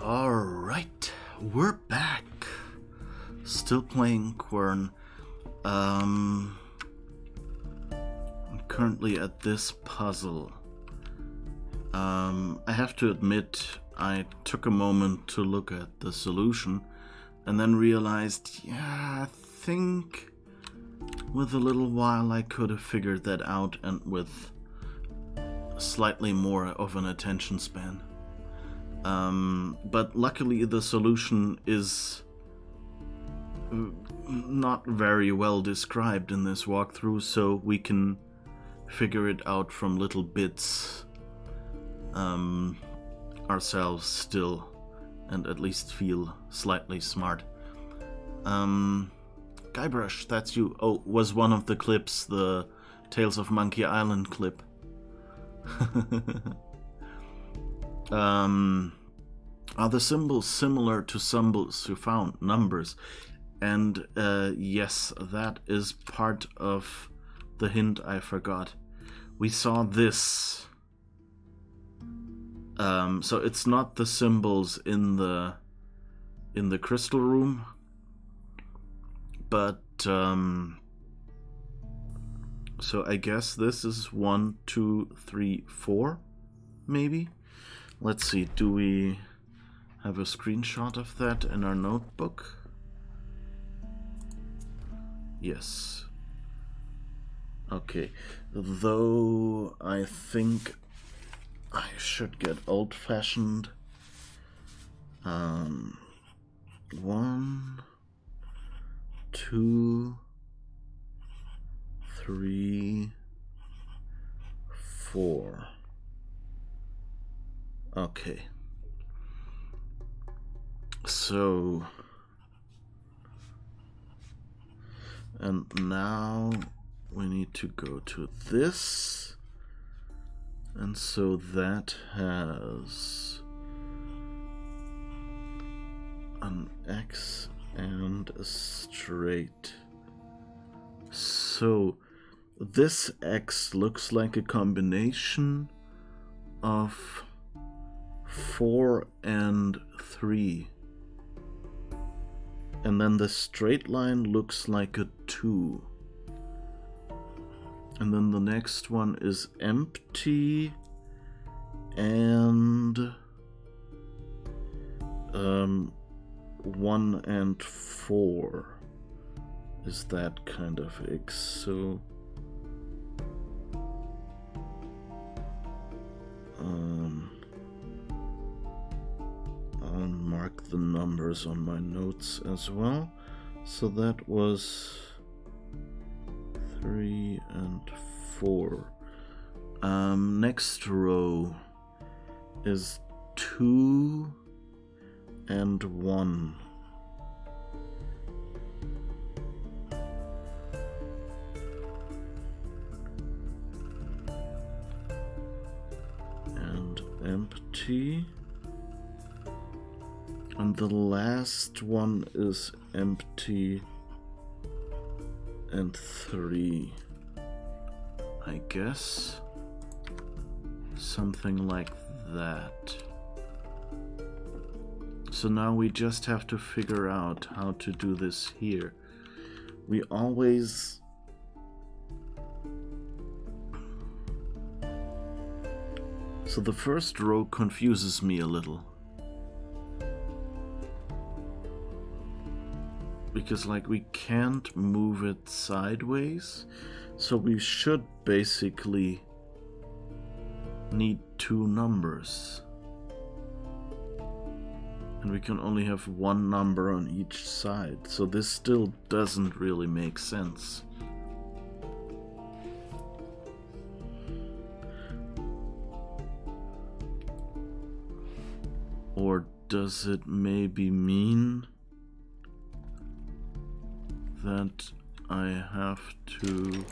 Alright, we're back. Still playing Quern. I'm currently at this puzzle. I have to admit, I took a moment to look at the solution and then realized, yeah, I think with a little while I could have figured that out, and with slightly more of an attention span. But luckily the solution is not very well described in this walkthrough, so we can figure it out from little bits ourselves still, and at least feel slightly smart. Guybrush, that's you. Oh, was one of the clips the Tales of Monkey Island clip? Are the symbols similar to symbols you found? Numbers. And yes, that is part of the hint I forgot. We saw this. So it's not the symbols in the crystal room, but so I guess this is 1, 2, 3, 4, maybe. Let's see, do we have a screenshot of that in our notebook? Yes. Okay, though I think I should get old-fashioned. 1, 2, 3, 4. Okay. So, and now we need to go to this. And so that has an X and a straight. So this X looks like a combination of 4 and 3. And then the straight line looks like a 2. And then the next one is empty, and 1 and 4 is that kind of X. So I'll mark the numbers on my notes as well. So that was 3 and 4. Next row is 2 and 1. And empty. And the last one is empty and 3. I guess something like that. So now we just have to figure out how to do this here. We always so the first row confuses me a little, because like we can't move it sideways, so we should basically need 2 numbers, and we can only have 1 number on each side, so this still doesn't really make sense. Or does it maybe mean that I have to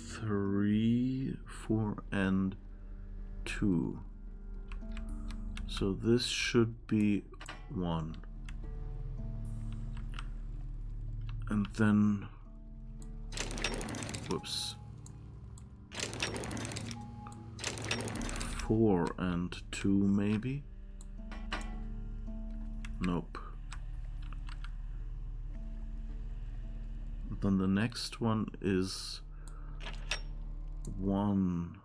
three, 4, and 2? So this should be 1. And then, whoops. 4 and 2 maybe? Nope. Then the next one is 1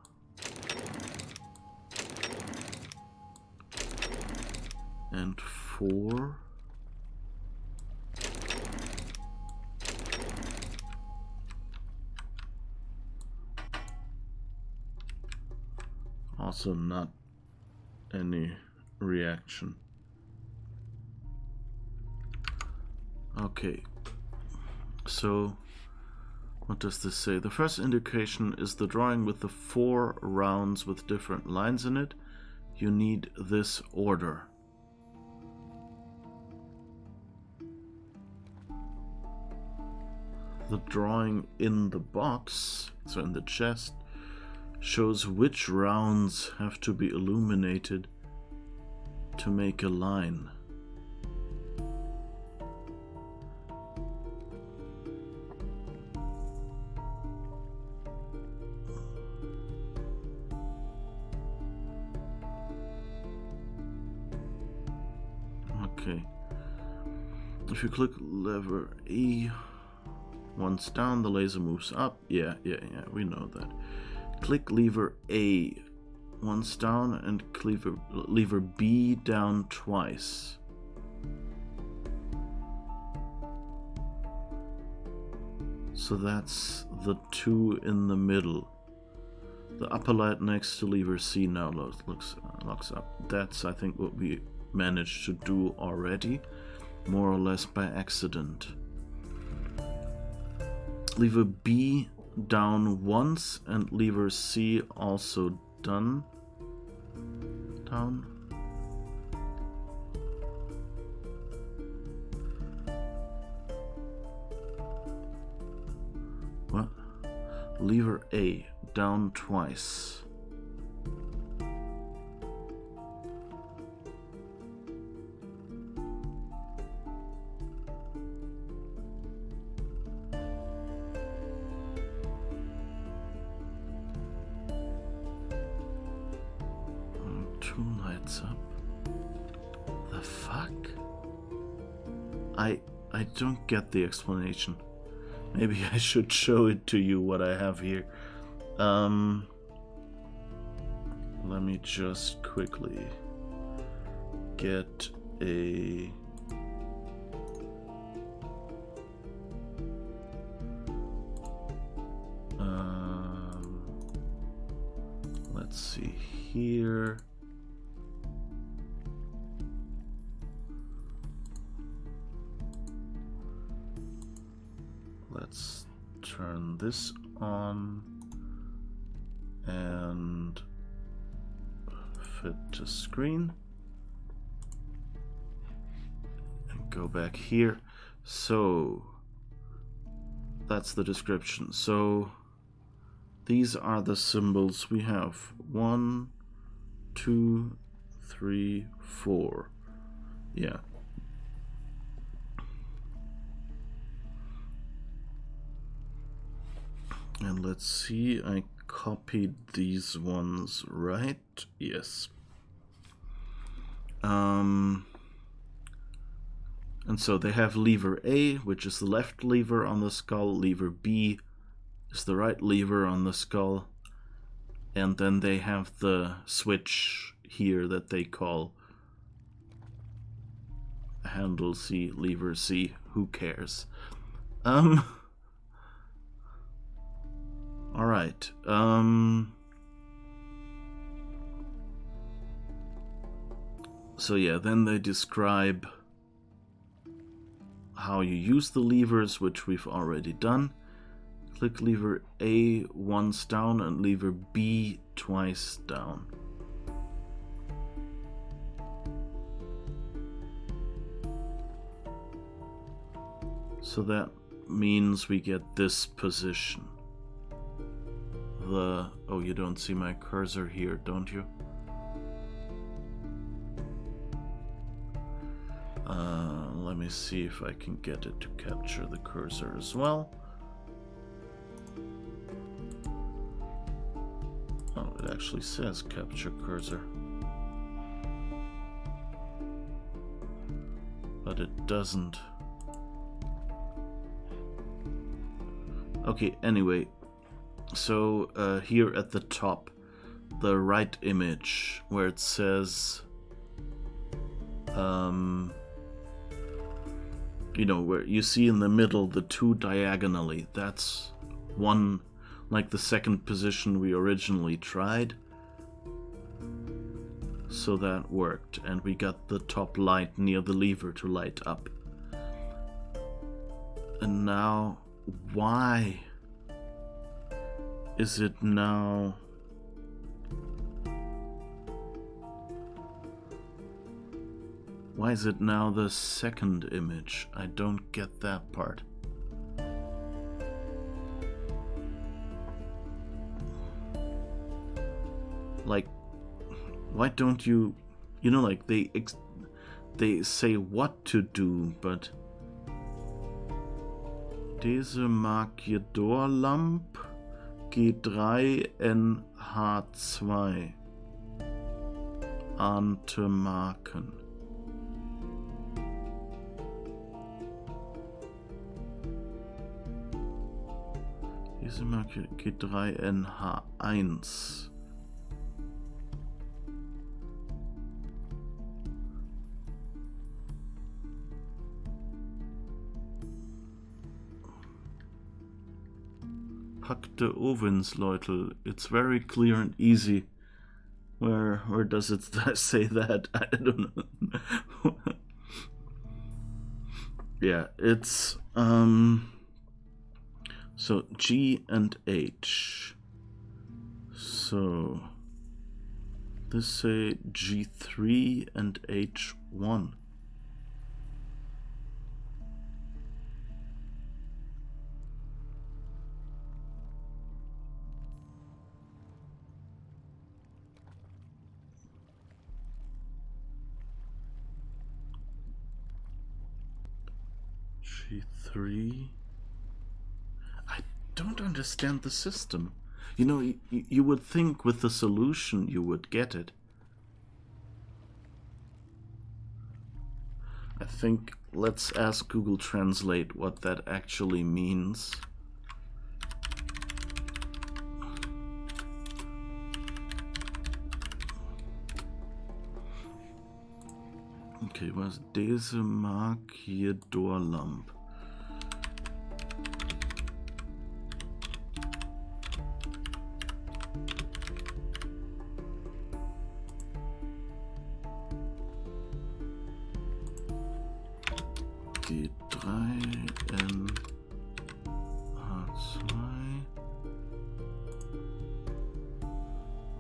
and 4. Also not any reaction. Okay, so what does this say? The first indication is the drawing with the 4 rounds with different lines in it. You need this order. The drawing in the box, so in the chest, shows which rounds have to be illuminated to make a line. Okay. If you click lever E, once down, the laser moves up. Yeah, we know that. Click lever A once down and lever B down twice. So that's the 2 in the middle. The upper light next to lever C now locks up. That's, I think, what we managed to do already, more or less by accident. Lever B down once and lever C also down. What? Lever A down twice. Two lights up. The fuck? I don't get the explanation. Maybe I should show it to you what I have here. Let me just quickly get a let's see here. Let's turn this on and fit to screen and go back here. So that's the description. So these are the symbols we have. 1, 2, 3, 4. Yeah. And let's see, I copied these ones, right? Yes. And so they have lever A, which is the left lever on the skull, lever B is the right lever on the skull, and then they have the switch here that they call handle C, lever C, who cares? Alright, so yeah, then they describe how you use the levers, which we've already done. Click lever A once down and lever B twice down. So that means we get this position. Oh, you don't see my cursor here, don't you? Let me see if I can get it to capture the cursor as well. Oh, it actually says capture cursor. But it doesn't. Okay, anyway. So here at the top, the right image where it says, you know, where you see in the middle the two diagonally, that's one, like the second position we originally tried. So that worked, and we got the top light near the lever to light up. And now, why is it now... Why is it now the second image? I don't get that part. Like, why don't you... You know, like, they say what to do, but... Diese Markierdoor-Lamp G3NH2 Ante Marken. Diese Marke G3NH1. Packte Ovensläutel. It's very clear and easy. Where does it say that? I don't know. Yeah, it's so G and H. So this say G3 and H1. G3. I don't understand the system. You know, you would think with the solution you would get it. I think let's ask Google Translate what that actually means. Okay, was diese Markierdoor-Lamp? G3NH2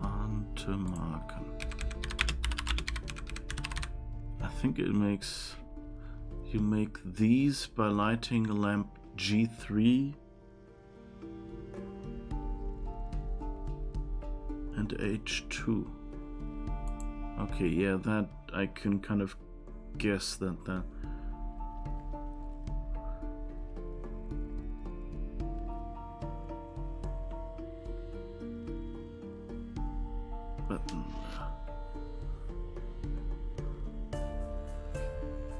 Ante Marken. I think it makes... You make these by lighting lamp G3 and H2. Okay, yeah, that I can kind of guess that. But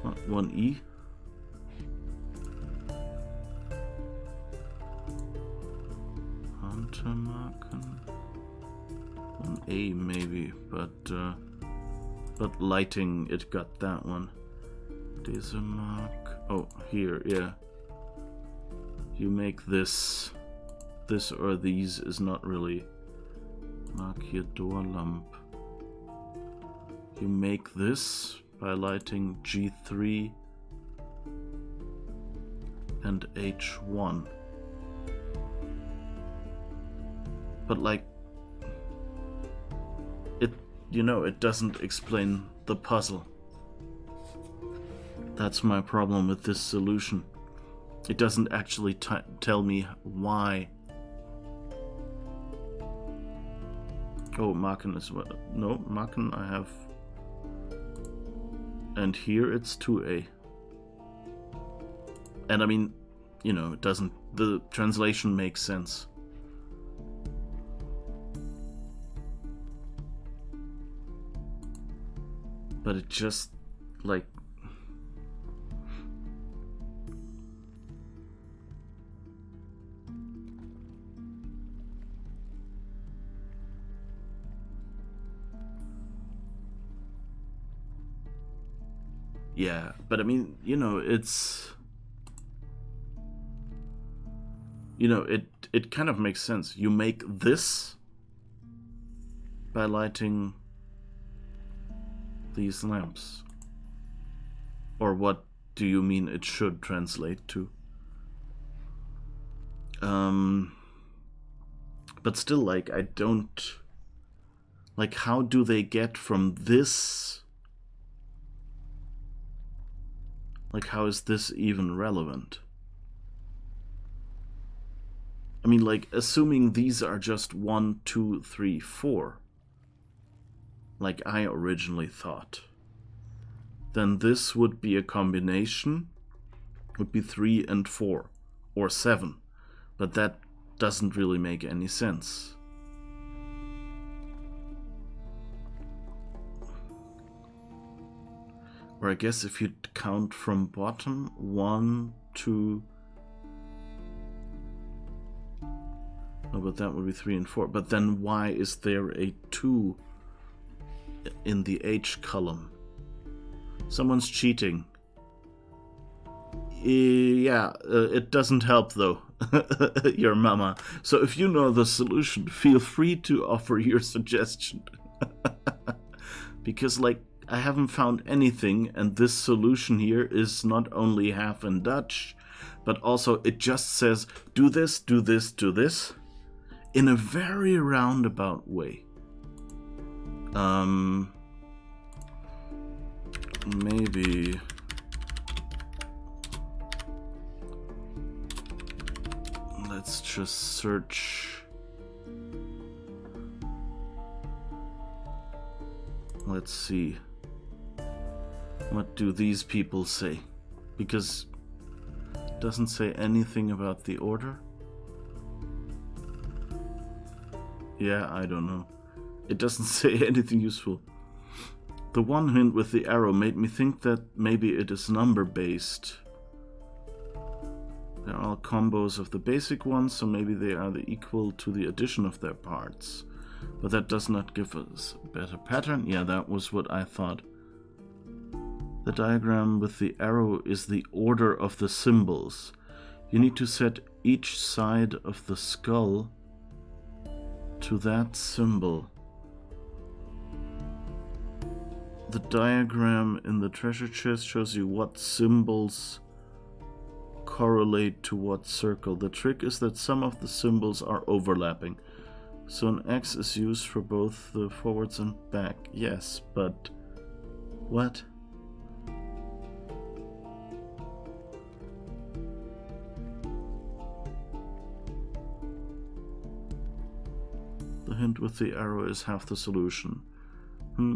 what, 1E? Untermarken. 1A maybe, but lighting, it got that one. Diese Mark. Oh, here, yeah. You make this or these is not really Markierdoor-Lamp. You make this by lighting G3 and H1. But like, it, you know, it doesn't explain the puzzle. That's my problem with this solution. It doesn't actually tell me why. Oh, Marken is what? No, Marken I have. And here it's 2A. And I mean, you know, it doesn't, the translation makes sense. But it just, like... Yeah, but I mean, you know, it's... You know, it kind of makes sense. You make this by lighting these lamps. Or what do you mean it should translate to? But still, like, I don't... Like, how do they get from this... Like, how is this even relevant? I mean, like, assuming these are just 1, 2, 3, 4, like I originally thought, then this would be a combination, would be 3 and 4, or 7, but that doesn't really make any sense. Or I guess if you count from bottom, 1, 2... No, but that would be 3 and 4. But then why is there a 2 in the H column? Someone's cheating. Yeah, it doesn't help though, your mama. So if you know the solution, feel free to offer your suggestion. Because, like, I haven't found anything, and this solution here is not only half in Dutch, but also it just says, do this, do this, do this, in a very roundabout way. Maybe... Let's just search... Let's see. What do these people say? Because it doesn't say anything about the order. Yeah, I don't know. It doesn't say anything useful. The one hint with the arrow made me think that maybe it is number-based. They're all combos of the basic ones, so maybe they are equal to the addition of their parts. But that does not give us a better pattern. Yeah, that was what I thought. The diagram with the arrow is the order of the symbols. You need to set each side of the skull to that symbol. The diagram in the treasure chest shows you what symbols correlate to what circle. The trick is that some of the symbols are overlapping. So an X is used for both the forwards and back. Yes, but... What? The hint with the arrow is half the solution.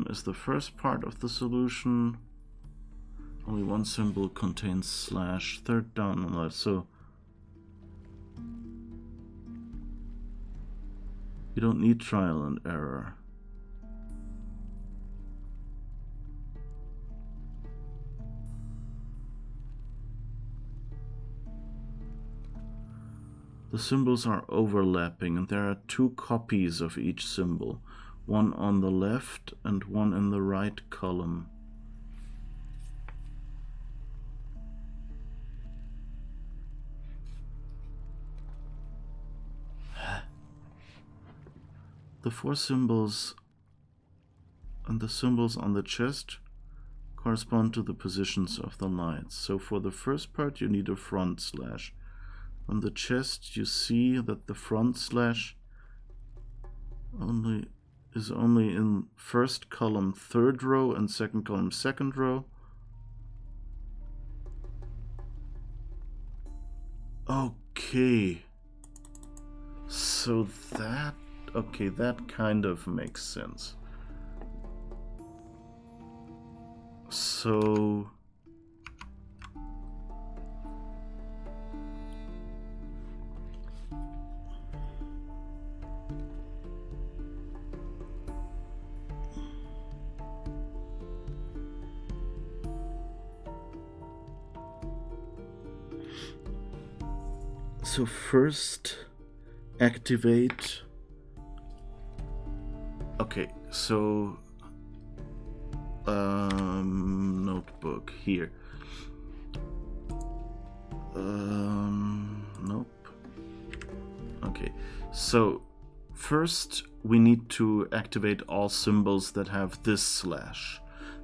Is the first part of the solution. Only one symbol contains slash. Third down on the left, so... You don't need trial and error. The symbols are overlapping, and there are 2 copies of each symbol. One on the left and one in the right column. The 4 symbols and the symbols on the chest correspond to the positions of the lights. So for the first part you need a front slash. On the chest you see that the front slash is only in first column 3rd row and second column 2nd row. Okay. So that... Okay, that kind of makes sense. So... So first activate. Okay, so notebook here. Nope. Okay, so first we need to activate all symbols that have this slash.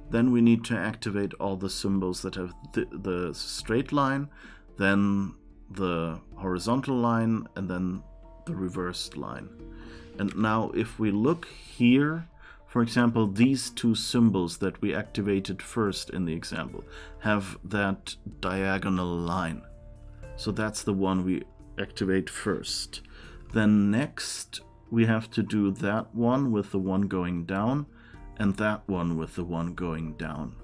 Then we need to activate all the symbols that have the straight line, then the horizontal line, and then the reversed line. And now if we look here, for example, these two symbols that we activated first in the example have that diagonal line. So that's the one we activate first. Then next we have to do that one with the one going down and that one with the one going down,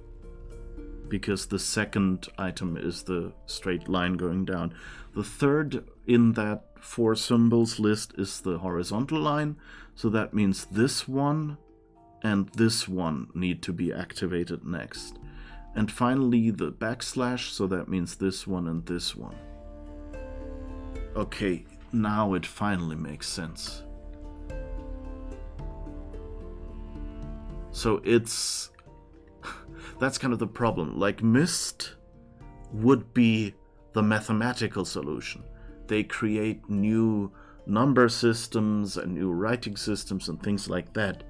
because the second item is the straight line going down. The third in that 4 symbols list is the horizontal line, so that means this one and this one need to be activated next. And finally the backslash, so that means this one and this one. Okay, now it finally makes sense. So it's... that's kind of the problem. Like, Myst would be the mathematical solution. They create new number systems and new writing systems and things like that.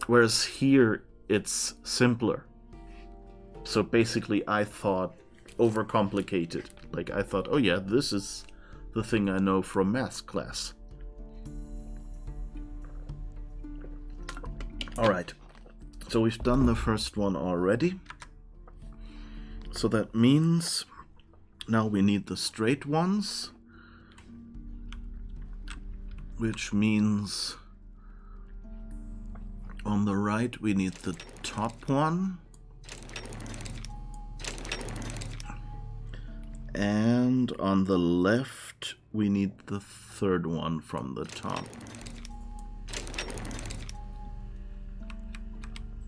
Whereas here it's simpler. So basically I thought overcomplicated. Like, I thought, oh yeah, this is the thing I know from math class. Alright, so we've done the first one already. So that means now we need the straight ones, which means on the right we need the top one, and on the left we need the third one from the top.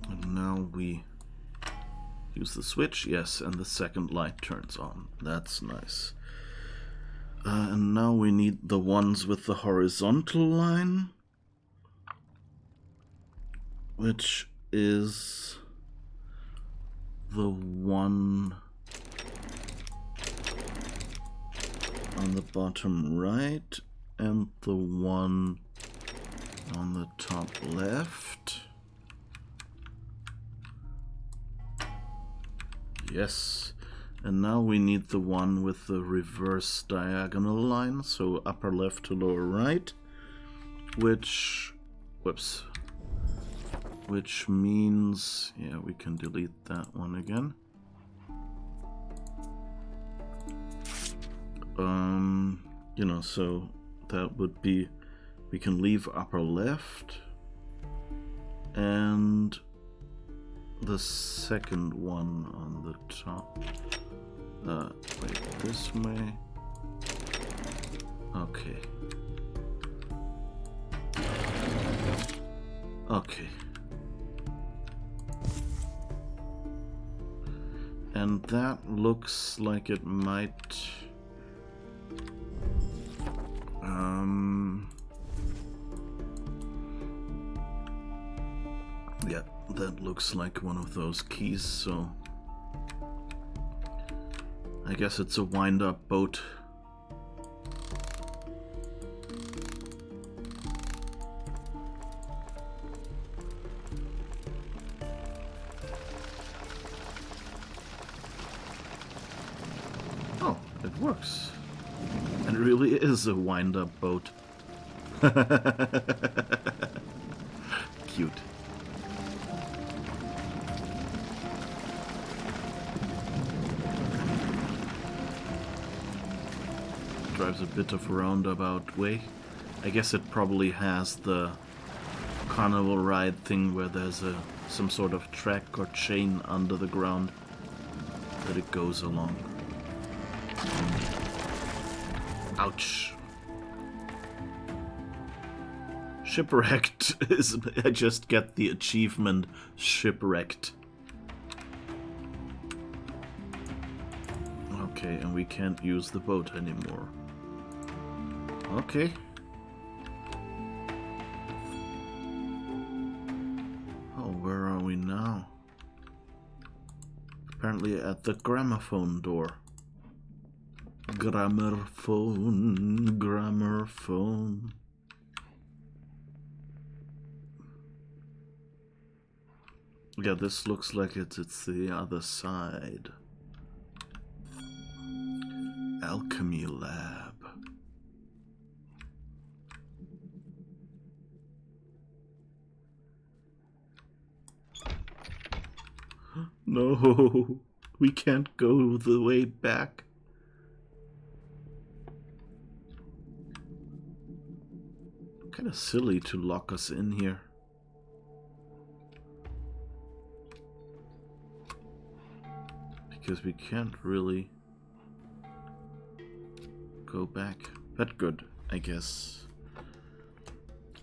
And now we use the switch, yes, and the second light turns on. That's nice. And now we need the ones with the horizontal line, which is the one on the bottom right and the one on the top left. Yes, and now we need the one with the reverse diagonal line, so upper left to lower right, which, whoops, which means, yeah, we can delete that one again. You know, so that would be, we can leave upper left and the second one on the top. Wait, this way. Okay. Okay. And that looks like it might... yeah, that looks like one of those keys, so I guess it's a wind-up boat. Oh, it works. And it really is a wind-up boat. Cute. Drives a bit of a roundabout way. I guess it probably has the carnival ride thing where there's some sort of track or chain under the ground that it goes along. Ouch. Shipwrecked is... I just get the achievement shipwrecked. Okay, and we can't use the boat anymore. Okay. Oh, where are we now? Apparently at the gramophone door. Gramophone, gramophone. Yeah, this looks like it's the other side. Alchemy lab. No, we can't go the way back. Kind of silly to lock us in here. Because we can't really go back. But good, I guess.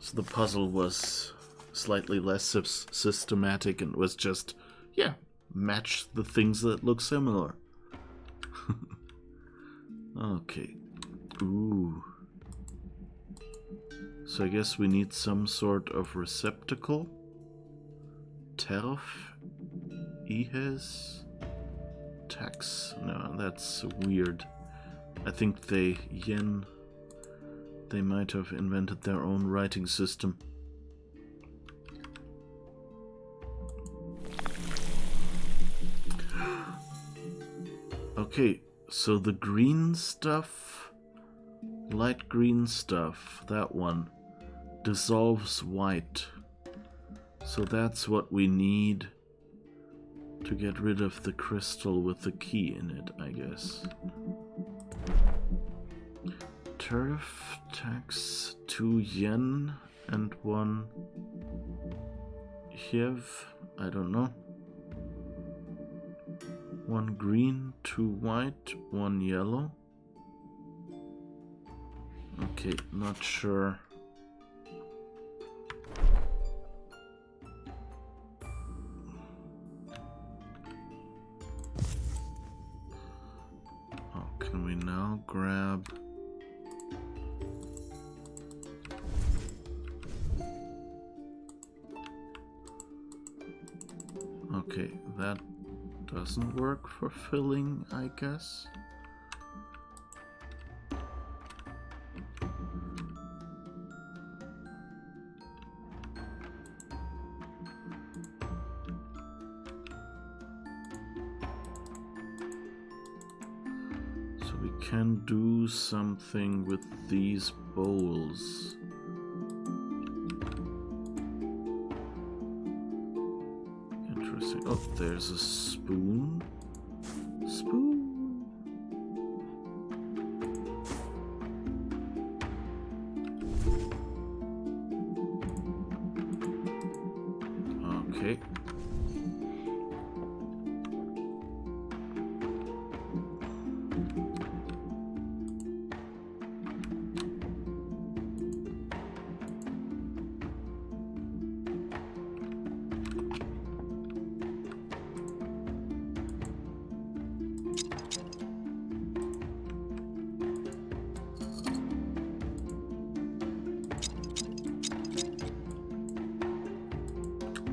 So the puzzle was slightly less systematic and was just, yeah, match the things that look similar. Okay. Ooh. So I guess we need some sort of receptacle. Terf? Ihes? Tax? No, that's weird. I think they might have invented their own writing system. Okay, so the green stuff, light green stuff, that one, dissolves white. So that's what we need to get rid of the crystal with the key in it, I guess. Turf, tax, 2 yen and 1 Hiev, I don't know. 1 green, 2 white, 1 yellow. Okay, not sure. Oh, can we now grab... Okay, that doesn't work for filling, I guess. So we can do something with these bowls. Oh, there's a spoon. Spoon. Okay.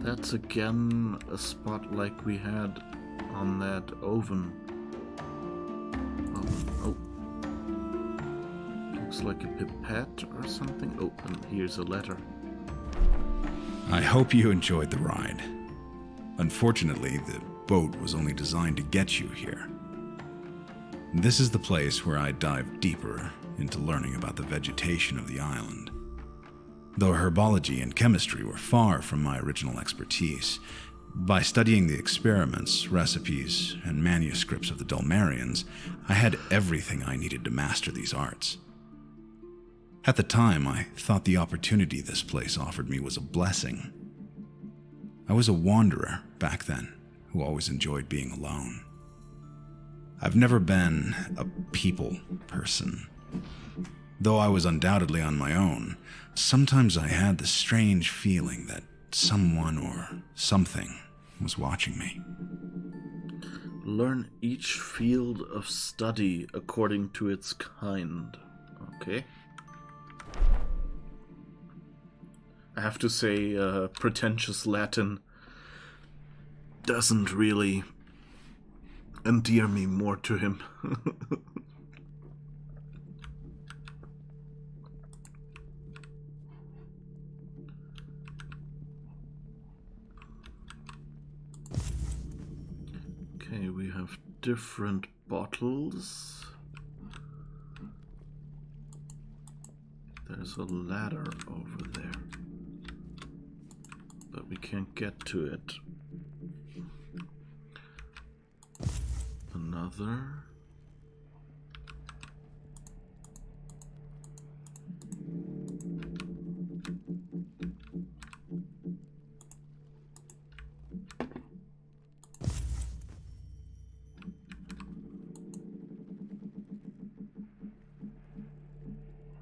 That's again a spot like we had on that oven. Oh. Looks like a pipette or something. Oh, and here's a letter. I hope you enjoyed the ride. Unfortunately, the boat was only designed to get you here. This is the place where I dive deeper into learning about the vegetation of the island. Though herbology and chemistry were far from my original expertise, by studying the experiments, recipes, and manuscripts of the Dulmarians, I had everything I needed to master these arts. At the time, I thought the opportunity this place offered me was a blessing. I was a wanderer back then, who always enjoyed being alone. I've never been a people person. Though I was undoubtedly on my own, sometimes I had the strange feeling that someone or something was watching me. Learn each field of study according to its kind. Okay. I have to say, pretentious Latin doesn't really endear me more to him. Okay, we have different bottles. There's a ladder over there, but we can't get to it. Another.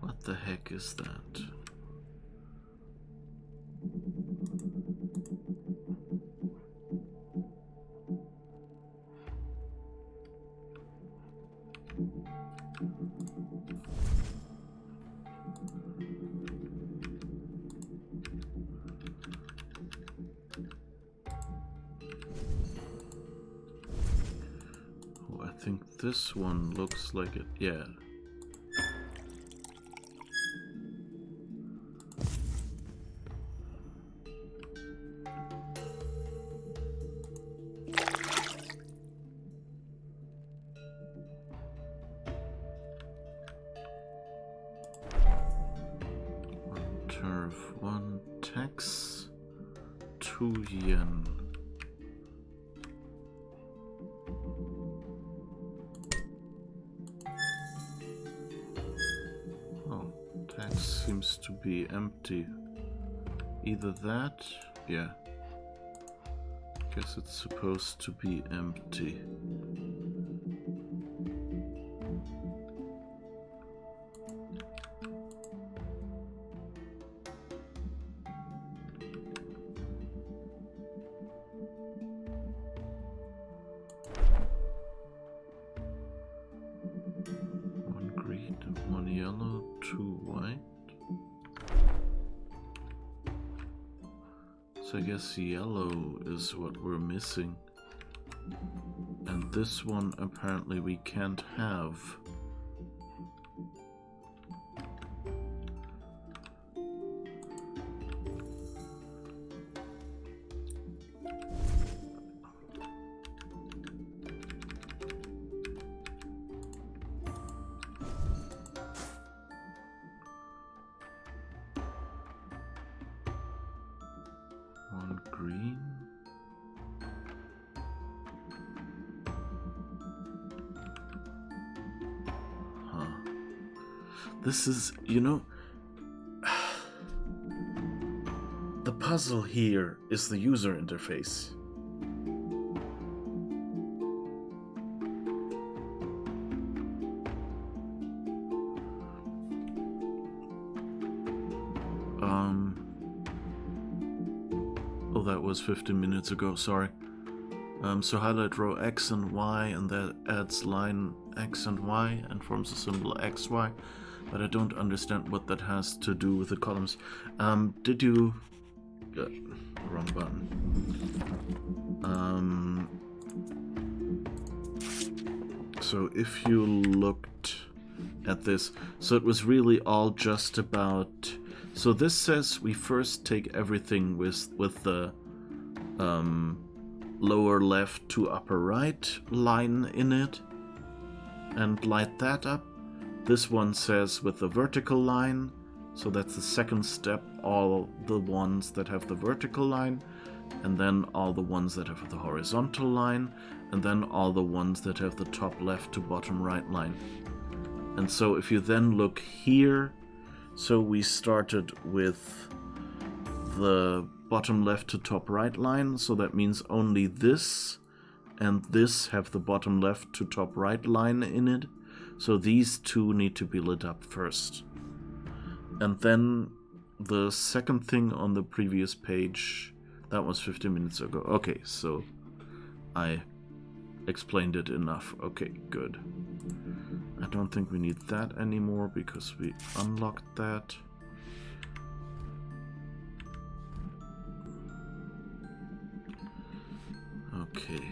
What the heck is that? Oh, I think this one looks like it. Yeah. Turf, 1 tax, 2 yen. Oh, tax seems to be empty. Either that, yeah. Guess it's supposed to be empty. One green, 1 yellow, 2 white. So I guess yellow is what we're missing. And this one apparently we can't have. One green. Huh. This is, you know, the puzzle here is the user interface. Oh, that was 15 minutes ago, sorry. So highlight row X and Y, and that adds line X and Y and forms a symbol XY, but I don't understand what that has to do with the columns. Did you... wrong button. So if you looked at this, so it was really all just about... So this says we first take everything with the lower left to upper right line in it and light that up. This one says with the vertical line, so that's the second step, all the ones that have the vertical line, and then all the ones that have the horizontal line, and then all the ones that have the top left to bottom right line. And so if you then look here, so we started with the bottom left to top right line, so that means only this and this have the bottom left to top right line in it. So these two need to be lit up first. And then the second thing on the previous page, that was 15 minutes ago. Okay, so I explained it enough. Okay, good. I don't think we need that anymore because we unlocked that. Okay,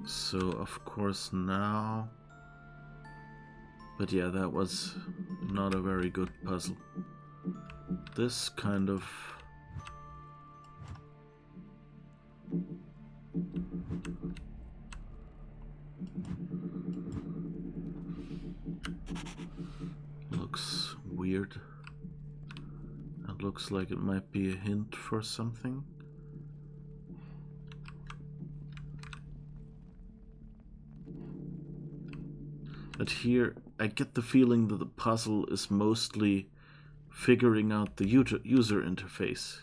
so of course now... But yeah, that was not a very good puzzle. This kind of... looks weird. It looks like it might be a hint for something. But here, I get the feeling that the puzzle is mostly figuring out the user interface.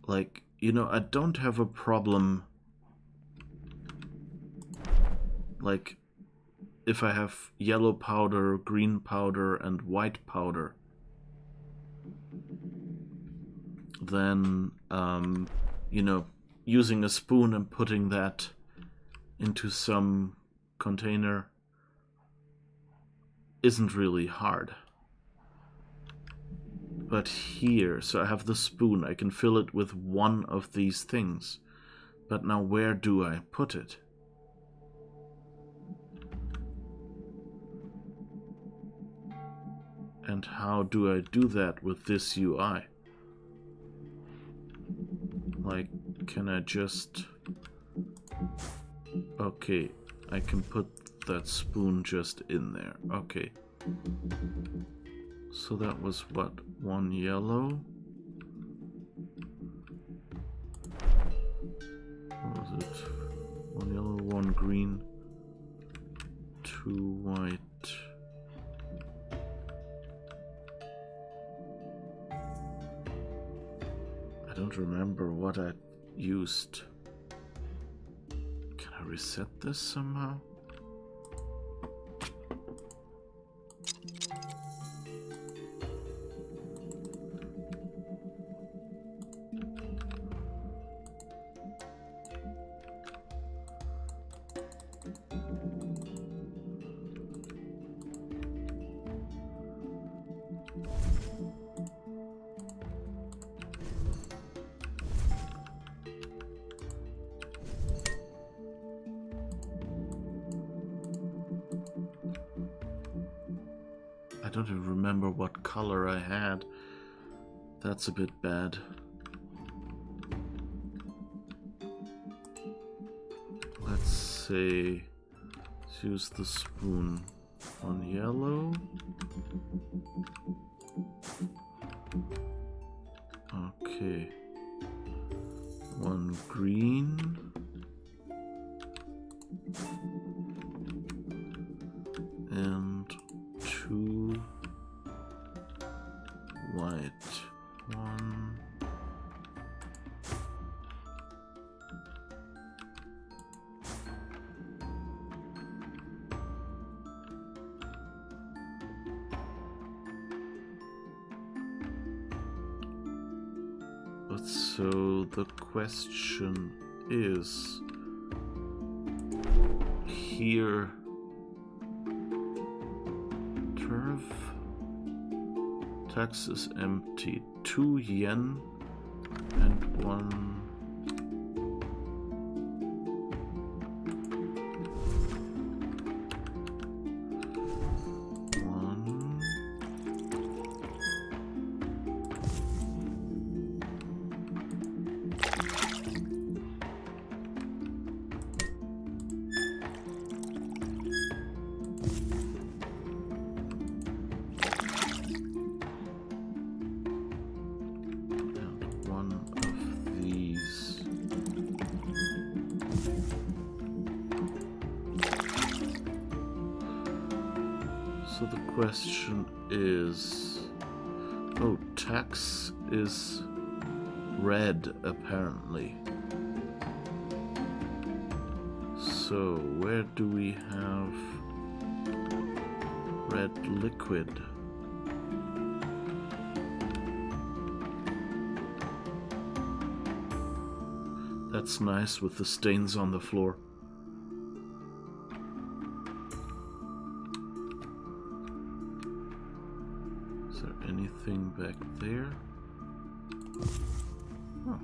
Like, you know, I don't have a problem, like, if I have yellow powder, green powder, and white powder, then, you know, using a spoon and putting that into some container isn't really hard. But here, so I have the spoon, I can fill it with one of these things. But now where do I put it? And how do I do that with this UI? Like, can I just... Okay, I can put that spoon just in there. Okay. So that was what? One yellow? What was it? One yellow, one green, two white. I don't remember what I used. Can I reset this somehow? I don't even remember what color I had. That's a bit bad. Let's say, let's use the spoon on yellow. Okay. One green. And two white. One. But so the question is here. Tax is empty. 2 yen and 1. So the question is, oh, tax is red apparently. So where do we have red liquid? That's nice with the stains on the floor. Is there anything back there? Oh.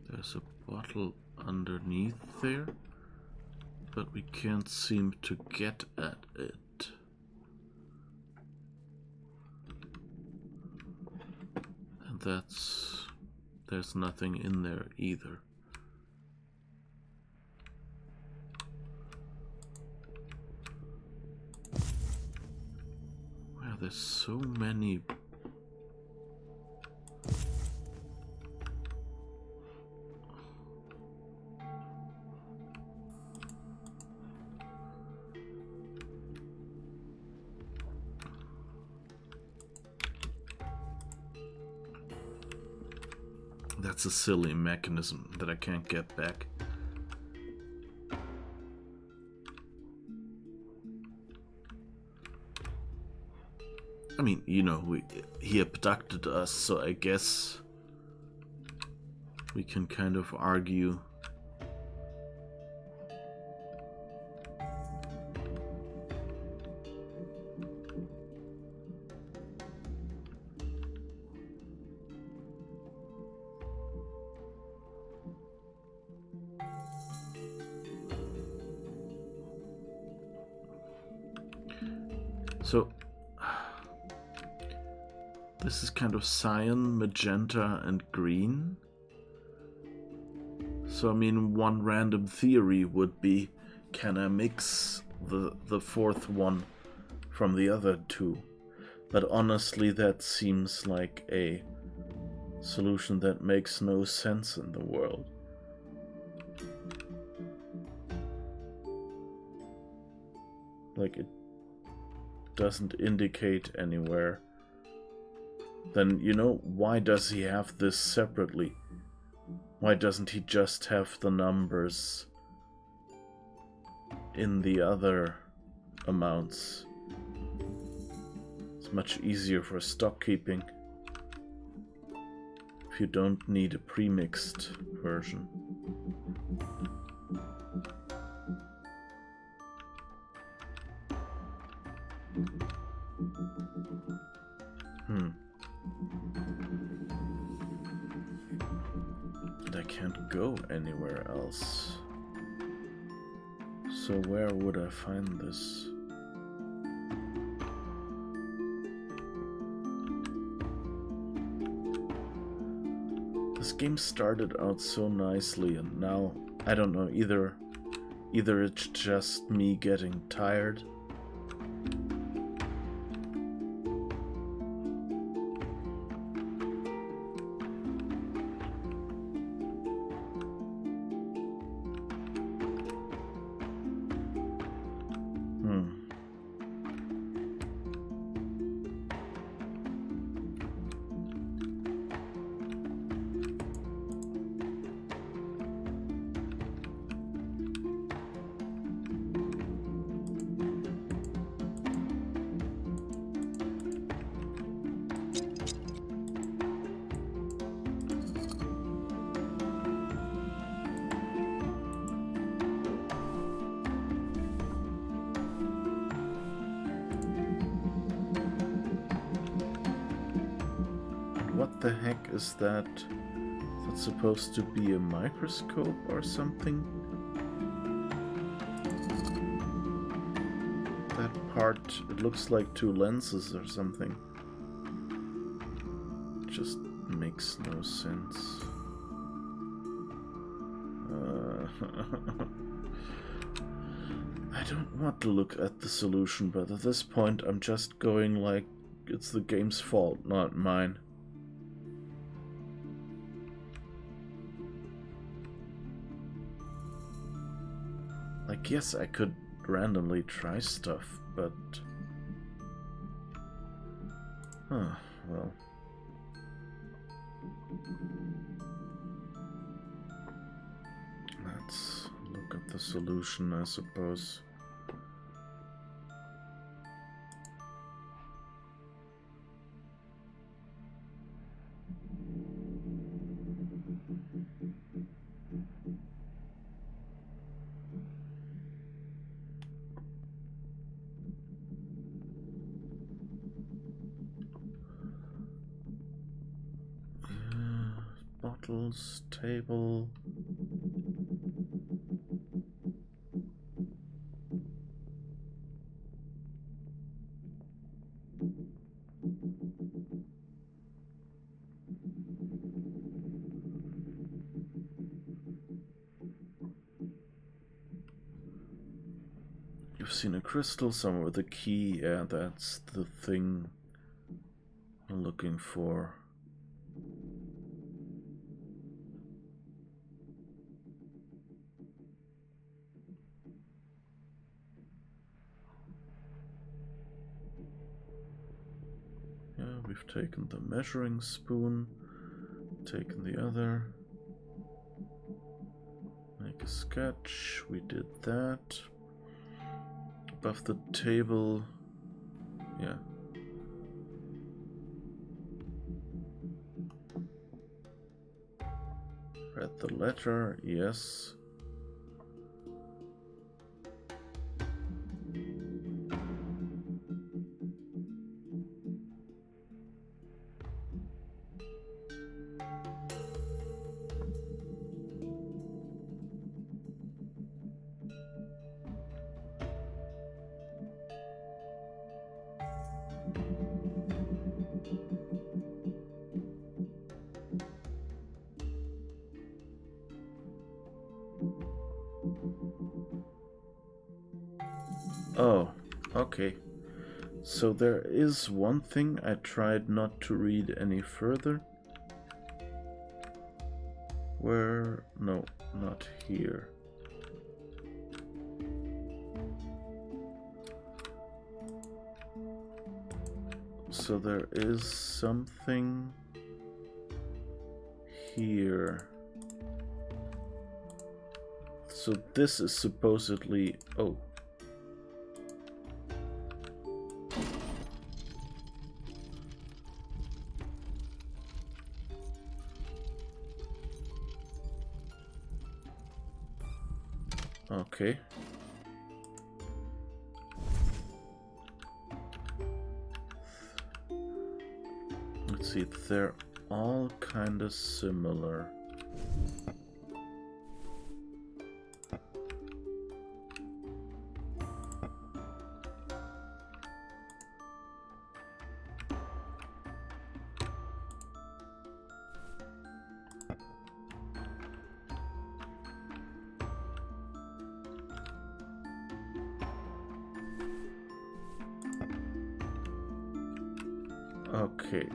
There's a bottle underneath there, but we can't seem to get at it. And there's nothing in there either. Wow, there's so many. That's a silly mechanism that I can't get back. I mean, you know, he abducted us, so I guess we can kind of argue. So, this is kind of cyan, magenta, and green. So, I mean, one random theory would be, can I mix the fourth one from the other two? But honestly, that seems like a solution that makes no sense in the world. Like, it doesn't indicate anywhere. Then, you know, why does he have this separately? Why doesn't he just have the numbers in the other amounts? It's much easier for stock keeping if you don't need a pre-mixed version. And I can't go anywhere else. So where would I find this? This game started out so nicely, and now, I don't know, either it's just me getting tired, what the heck is that? Is that supposed to be a microscope or something? That part, it looks like two lenses or something. It just makes no sense. I don't want to look at the solution, but at this point I'm just going like it's the game's fault, not mine. Like, yes, I could randomly try stuff, but... well... Let's look at the solution, I suppose. Bottles, table. You've seen a crystal somewhere with a key. Yeah, that's the thing I'm looking for. Yeah, we've taken the measuring spoon, taken the other. Make a sketch. We did that. Above the table. Yeah. Read the letter. Yes. Oh, okay. So there is one thing I tried not to read any further. Where? No, not here. So there is something here. So this is supposedly... Oh. Okay. Let's see, they're all kind of similar. Okay.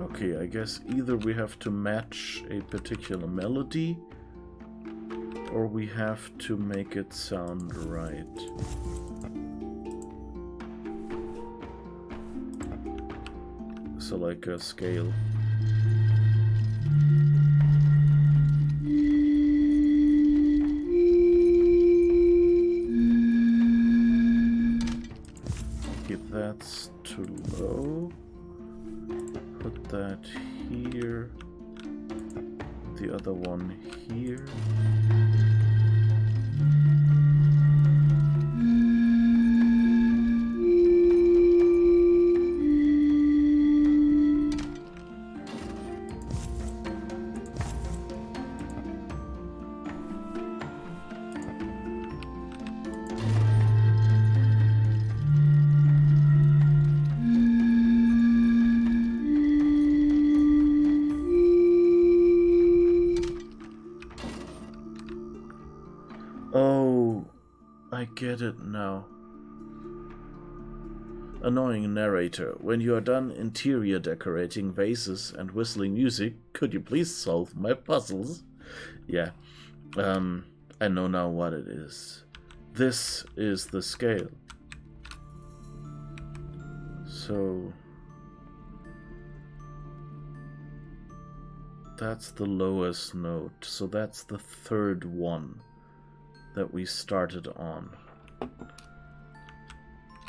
Okay, I guess either we have to match a particular melody or we have to make it sound right. So like a scale. Okay, that's too low. Put that here. the one here. Oh, I get it now. Annoying narrator, when you are done interior decorating vases and whistling music, could you please solve my puzzles? Yeah, I know now what it is. This is the scale. So that's the lowest note. So that's the third one that we started on.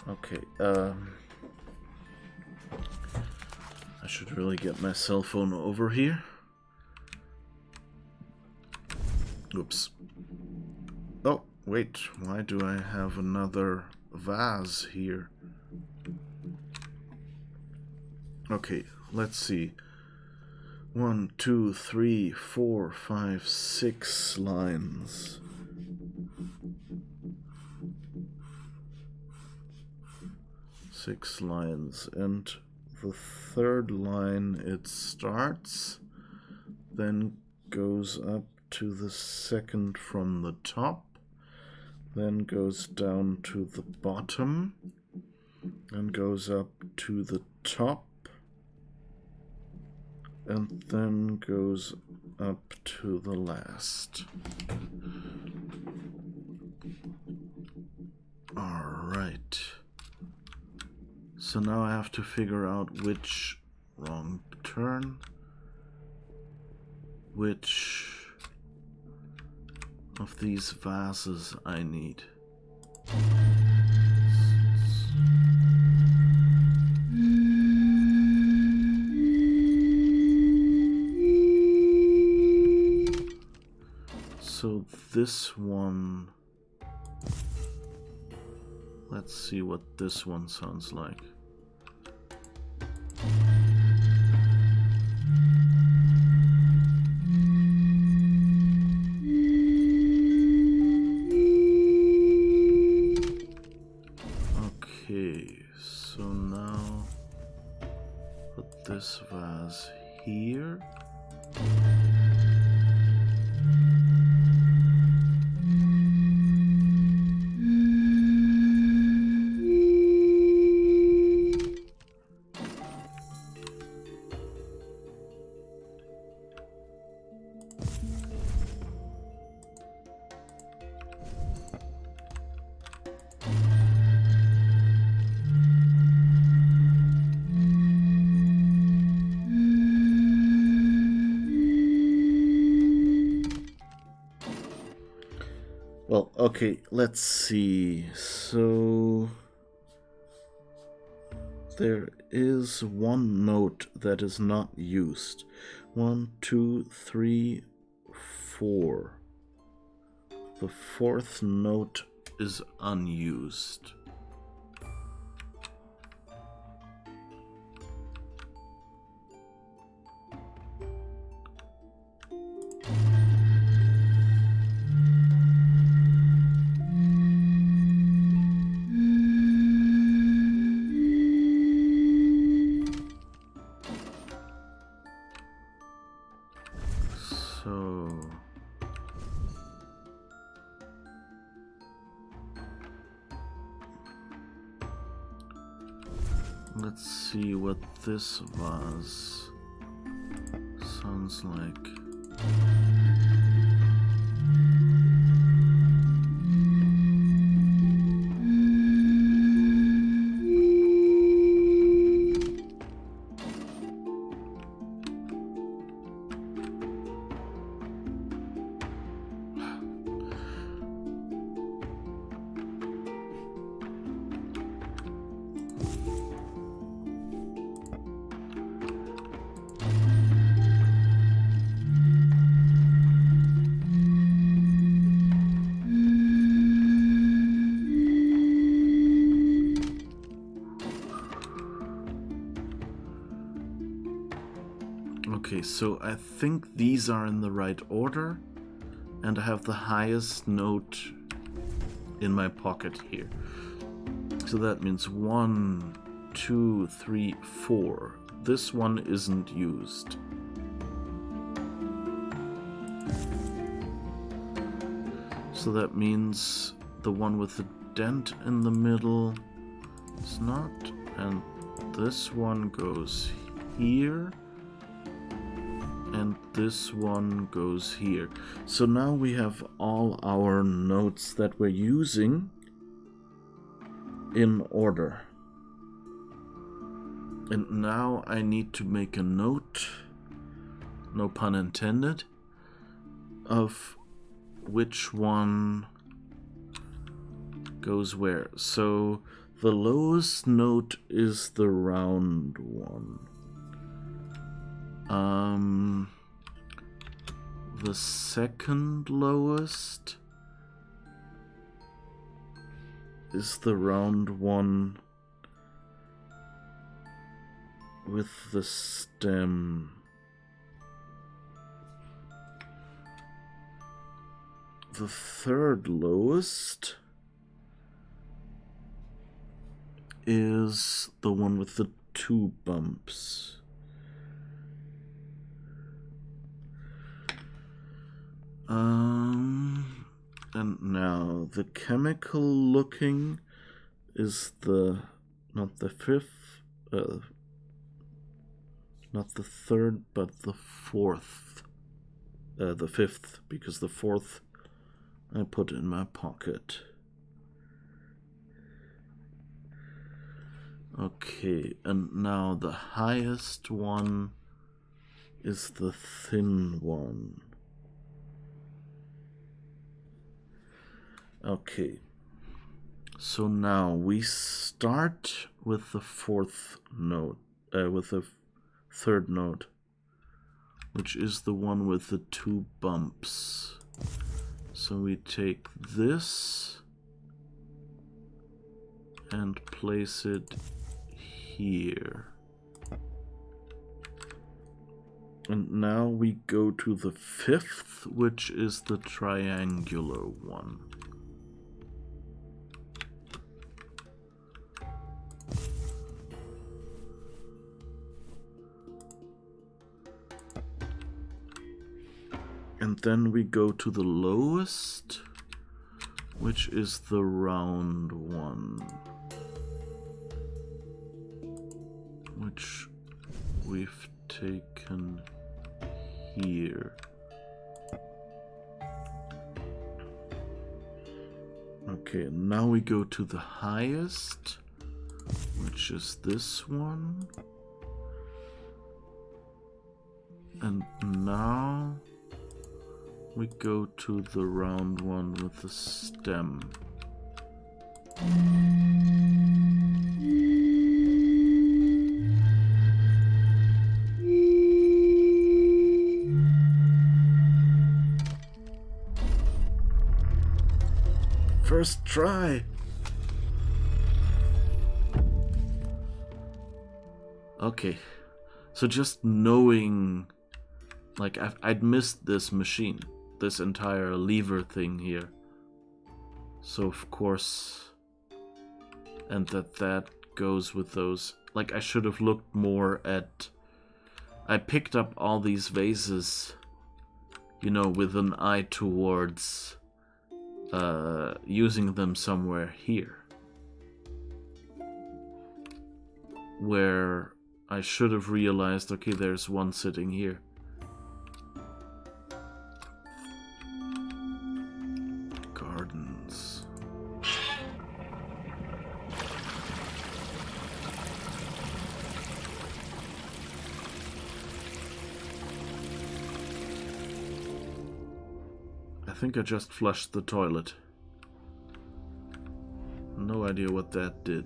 Okay, I should really get my cell phone over here. Oops. Oh, wait, why do I have another vase here? Okay, let's see. 1, 2, 3, 4, 5, 6 lines. Six lines, and the third line it starts, then goes up to the second from the top, then goes down to the bottom, and goes up to the top, and then goes up to the last. Alright. So now I have to figure out which wrong turn, which of these vases I need. So this one, let's see what this one sounds like. Okay, so now put this vase here. Well, okay, let's see. So there is one note that is not used. 1, 2, 3, 4. The fourth note is unused. So let's see what this vase sounds like. Okay, so I think these are in the right order, and I have the highest note in my pocket here. So that means 1, 2, 3, 4. This one isn't used. So that means the one with the dent in the middle is not, and this one goes here, and this one goes here. So now we have all our notes that we're using in order. And now I need to make a note, no pun intended, of which one goes where. So the lowest note is the round one. The second lowest is the round one with the stem. The third lowest is the one with the 2 bumps. And now the chemical looking is not the fifth, not the third, but the fourth. The fifth, because the fourth I put in my pocket. Okay, and now the highest one is the thin one. Okay, so now we start with the fourth note, with the third note, which is the one with the 2 bumps. So we take this and place it here. And now we go to the 5th, which is the triangular one. And then we go to the lowest, which is the round one, which we've taken here. Okay, now we go to the highest, which is this one. And now we go to the round one with the stem. First try. Okay, so just knowing, like, I'd missed this machine, this entire lever thing here. So of course, and that goes with those. Like, I should have looked more at, I picked up all these vases, you know, with an eye towards using them somewhere here, where I should have realized, okay, there's one sitting here. Gardens. I think I just flushed the toilet. No idea what that did.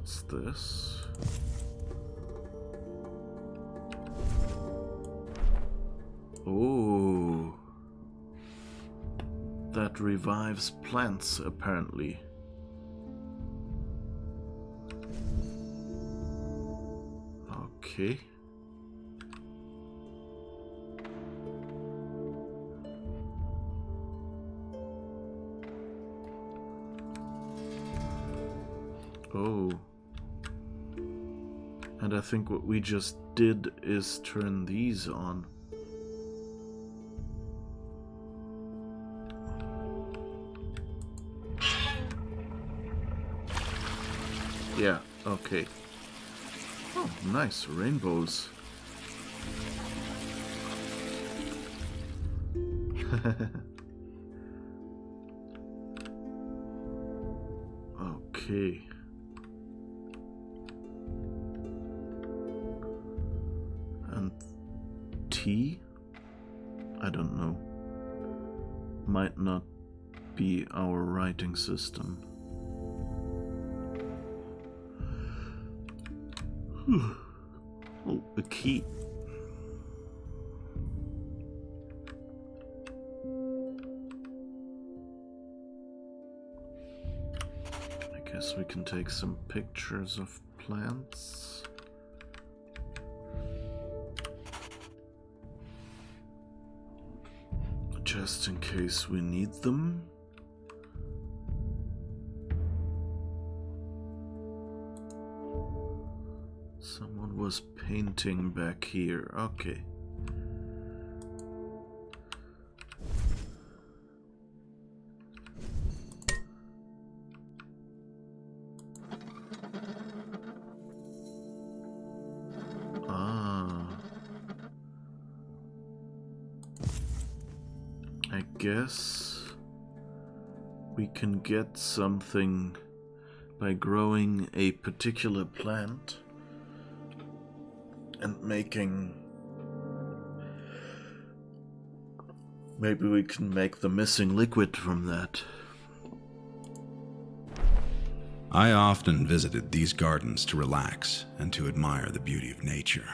What's this? Oh. That revives plants, apparently. Okay. Oh. And I think what we just did is turn these on. Yeah, okay. Oh, nice. Rainbows. Okay. And T? I don't know. Might not be our writing system. Oh, a key. I guess we can take some pictures of plants. Just in case we need them. Someone was painting back here. Okay. I guess we can get something by growing a particular plant and making... Maybe we can make the missing liquid from that. I often visited these gardens to relax and to admire the beauty of nature.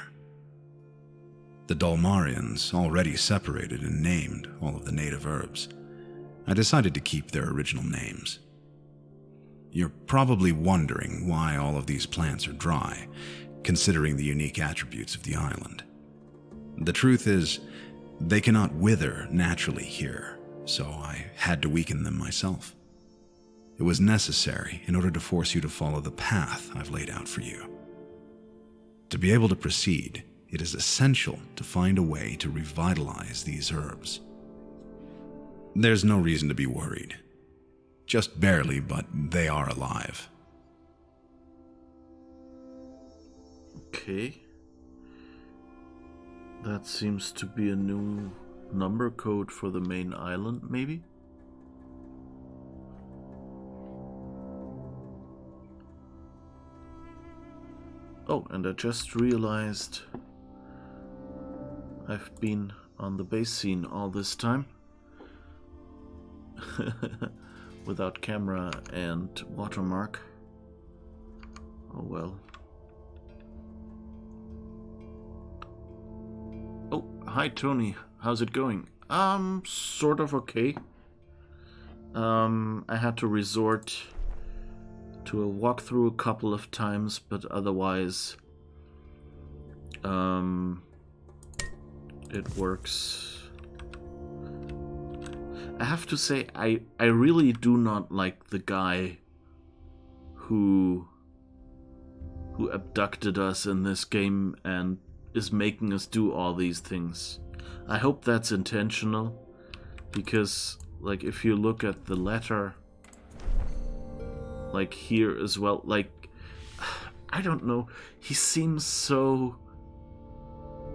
The Dalmarians already separated and named all of the native herbs. I decided to keep their original names. You're probably wondering why all of these plants are dry, considering the unique attributes of the island. The truth is, they cannot wither naturally here, so I had to weaken them myself. It was necessary in order to force you to follow the path I've laid out for you. To be able to proceed, it is essential to find a way to revitalize these herbs. There's no reason to be worried. Just barely, but they are alive. Okay. That seems to be a new number code for the main island, maybe? Oh, and I just realized I've been on the base scene all this time. Without camera and watermark. Oh well. Oh, hi Tony. How's it going? Sort of okay. I had to resort to a walkthrough a couple of times, but otherwise it works. I have to say, I really do not like the guy who abducted us in this game and is making us do all these things. I hope that's intentional, because like if you look at the letter, like here as well, like I don't know, he seems so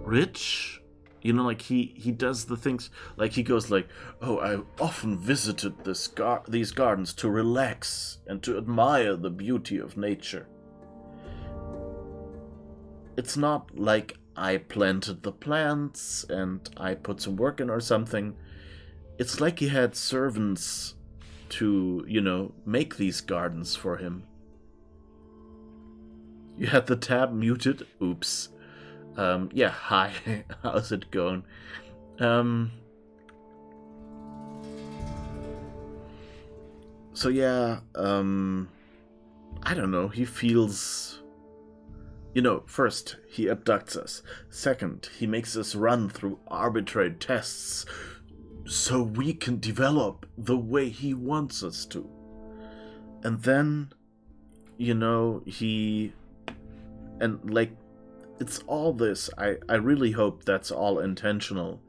rich. You know, like he does the things, like he goes like, oh, I often visited these gardens to relax and to admire the beauty of nature. It's not like I planted the plants and I put some work in or something. It's like he had servants to, you know, make these gardens for him. You had the tab muted? Oops. Yeah, hi. How's it going? So yeah, I don't know, he feels... first, he abducts us. Second, he makes us run through arbitrary tests so we can develop the way he wants us to. And then, he... And, it's all this. I really hope that's all intentional.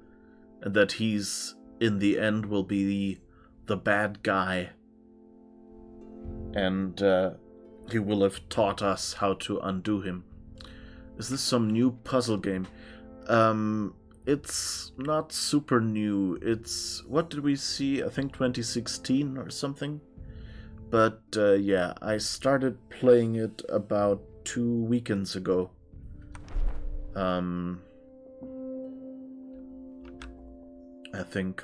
And that he's, in the end, will be the bad guy. And he will have taught us how to undo him. Is this some new puzzle game? It's not super new. It's... What did we see? I think 2016 or something? But, yeah, I started playing it about 2 weekends ago. I think.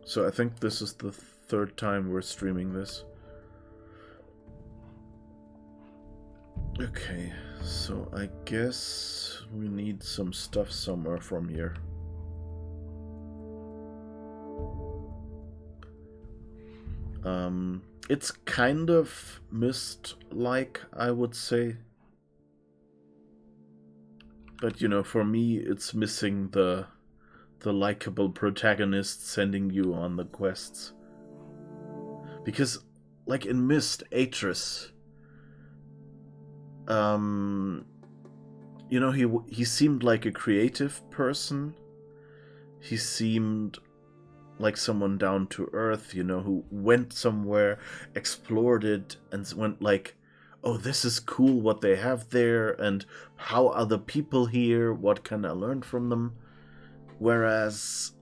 So I think this is the 3rd time we're streaming this. Okay, so I guess we need some stuff somewhere from here. It's kind of Myst-like, I would say. But, for me, it's missing the likable protagonist sending you on the quests. Because, like in Myst, Atris, he seemed like a creative person. He seemed like someone down to earth, who went somewhere, explored it, and went like, oh, this is cool what they have there, and how are the people here, what can I learn from them? Whereas,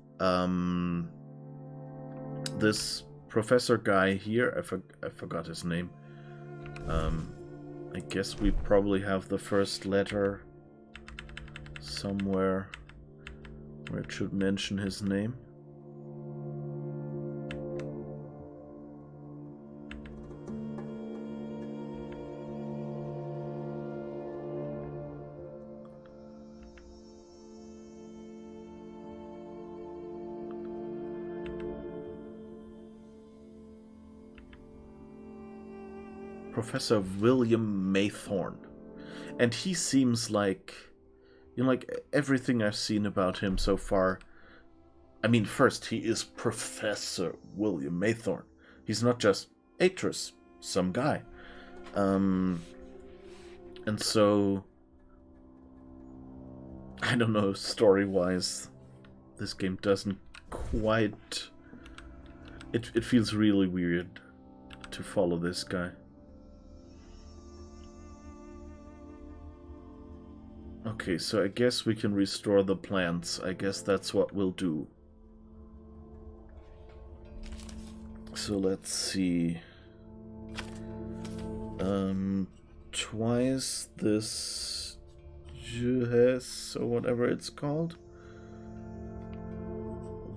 this professor guy here, I forgot his name. I guess we probably have the first letter somewhere where it should mention his name. Professor William Maythorne. And he seems like, like everything I've seen about him so far. I mean, first, he is Professor William Maythorne. He's not just Atris, some guy. And so, I don't know, story-wise, this game doesn't quite... It feels really weird to follow this guy. Okay, so I guess we can restore the plants. I guess that's what we'll do. So let's see. Twice this juhess, or whatever it's called.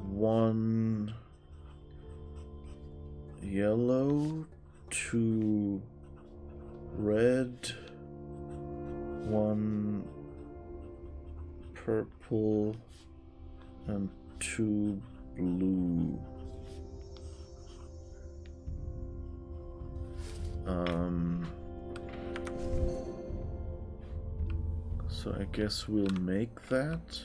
1 yellow, 2 red, 1 purple, and 2 blue. So I guess we'll make that.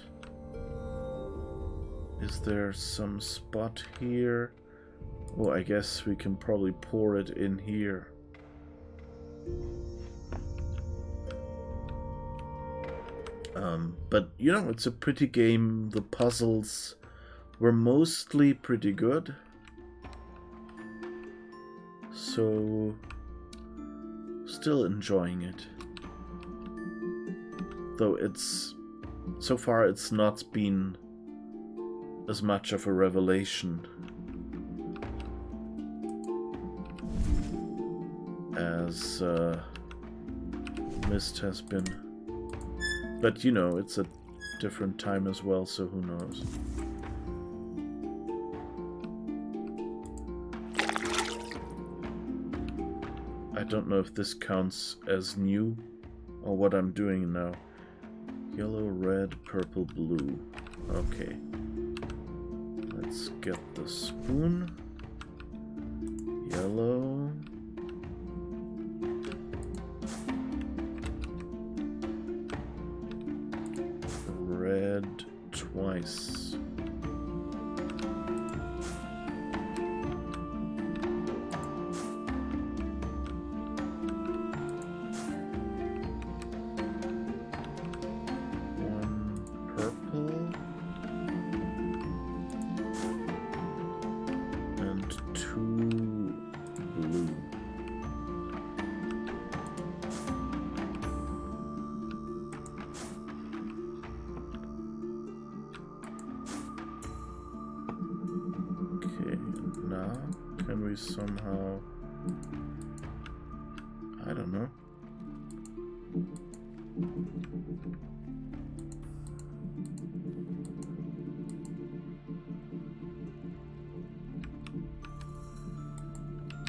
Is there some spot here? Oh, I guess we can probably pour it in here. But, it's a pretty game. The puzzles were mostly pretty good. So, still enjoying it. Though so far it's not been as much of a revelation as Myst has been. But, it's a different time as well, so who knows. I don't know if this counts as new or what I'm doing now. Yellow, red, purple, blue. Okay. Let's get the spoon. Yellow. Red twice. Somehow, I don't know.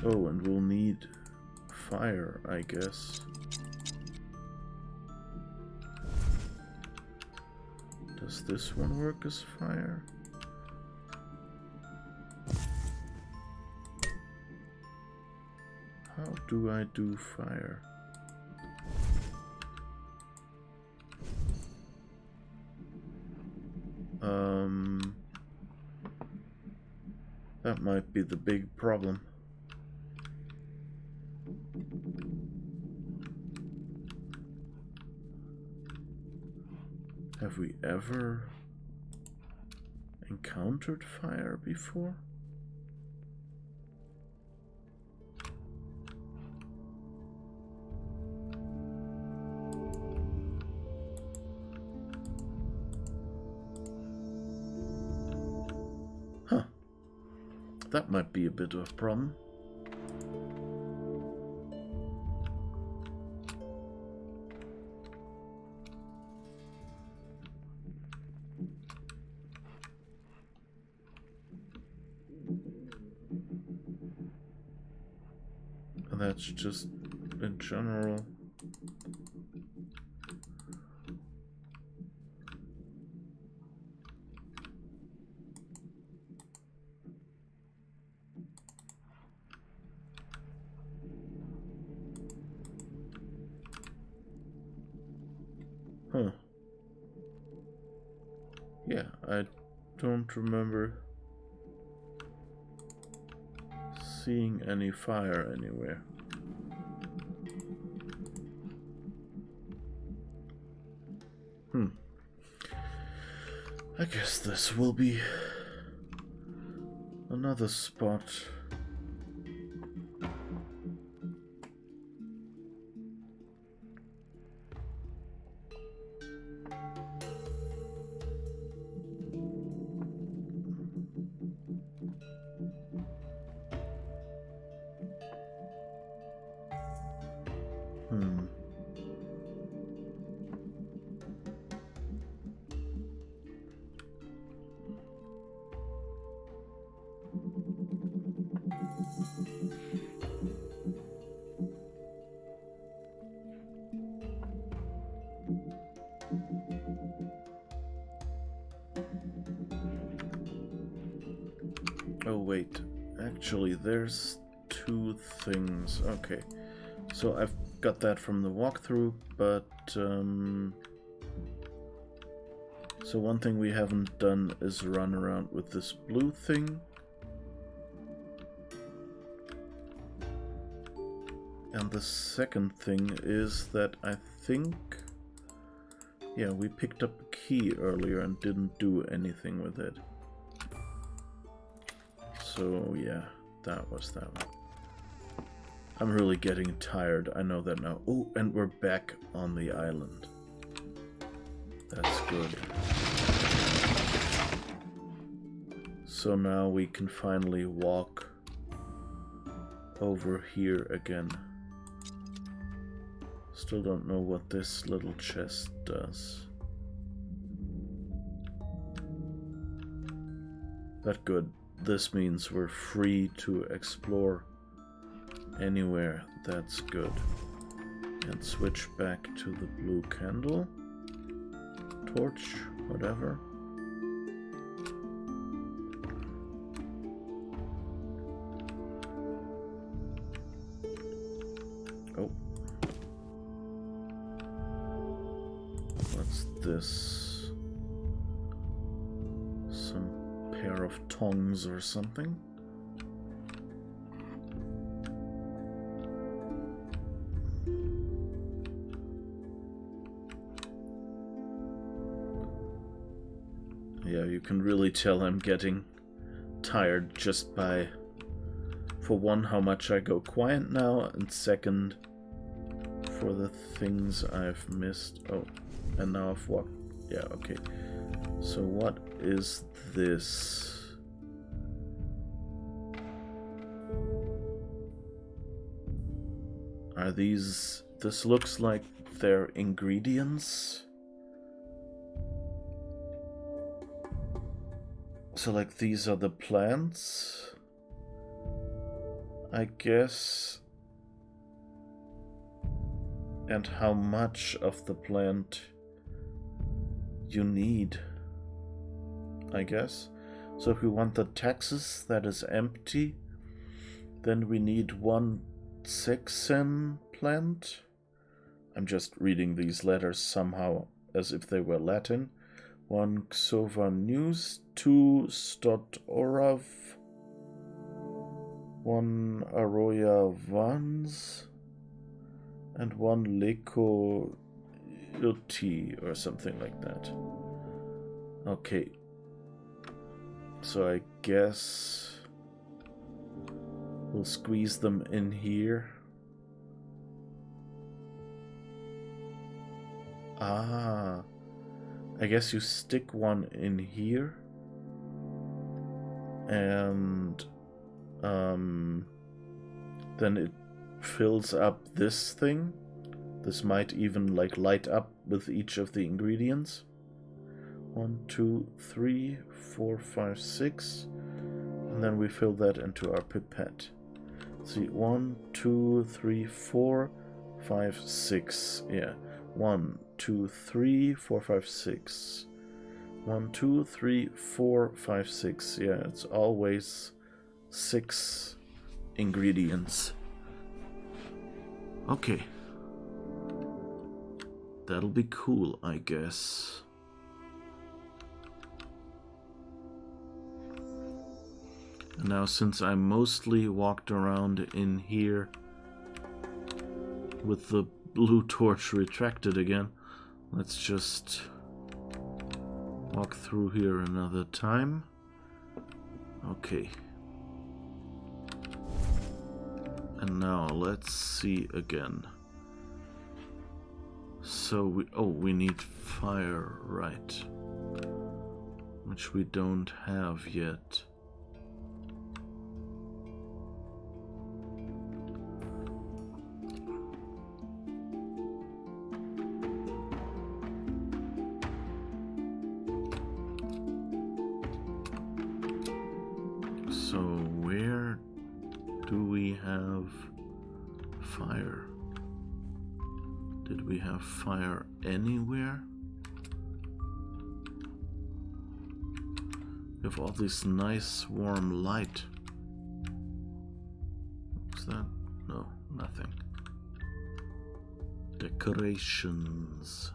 Oh, and we'll need fire, I guess. Does this one work as fire? How do I do fire? That might be the big problem. Have we ever encountered fire before? That might be a bit of a problem. And that's just in general. Huh. Yeah, I don't remember seeing any fire anywhere. I guess this will be another spot. Oh wait, actually there's two things. Okay, so I've got that from the walkthrough, but so one thing we haven't done is run around with this blue thing. And the second thing is that I think, yeah, we picked up a key earlier and didn't do anything with it. So yeah, that was that one. I'm really getting tired, I know that now. Oh, and we're back on the island. That's good. So now we can finally walk over here again. Still don't know what this little chest does. But good. This means we're free to explore Anywhere, that's good. And switch back to the blue candle. Torch, whatever. Oh. What's this? Some pair of tongs or something? Yeah, you can really tell I'm getting tired just by, for one, how much I go quiet now, and second, for the things I've missed. Oh, and now I've walked. Yeah, okay. So what is this? Are these... This looks like they're ingredients. So, like, these are the plants, I guess. And how much of the plant you need, I guess. So if we want the Texas that is empty, then we need 1 Sexen plant. I'm just reading these letters somehow as if they were Latin. 1 Xova News, 2 Stot Orav, 1 Arroya Vans, and 1 Leko Uti or something like that. Okay. So I guess we'll squeeze them in here. Ah. I guess you stick one in here, and then it fills up this thing. This might even like light up with each of the ingredients. 1, 2, 3, 4, 5, 6, and then we fill that into our pipette. See, 1, 2, 3, 4, 5, 6. Yeah, 1, 2, 3, 4, 5, 6. 1, 2, 3, 4, 5, 6. Yeah, it's always 6 ingredients. Okay. That'll be cool, I guess. And now, since I mostly walked around in here with the blue torch retracted again, let's just walk through here another time. Okay. And now let's see again. So we need fire, right? Which we don't have yet. So where do we have fire? Did we have fire anywhere? We have all this nice warm light. What's that? No, nothing. Decorations.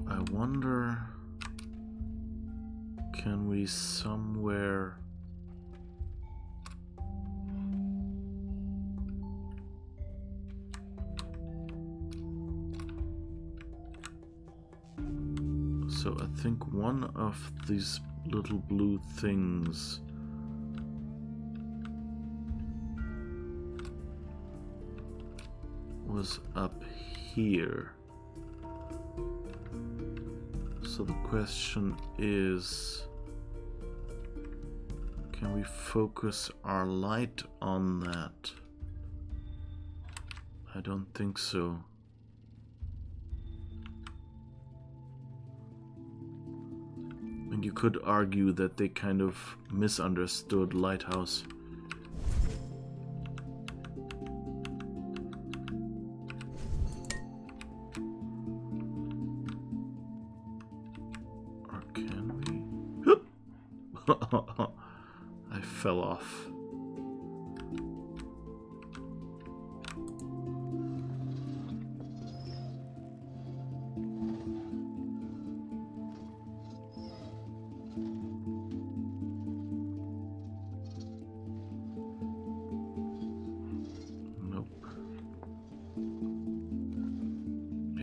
I wonder, can we somewhere so I think one of these little blue things was up here. So the question is, can we focus our light on that? I don't think so. You could argue that they kind of misunderstood Lighthouse. Or can we? I fell off.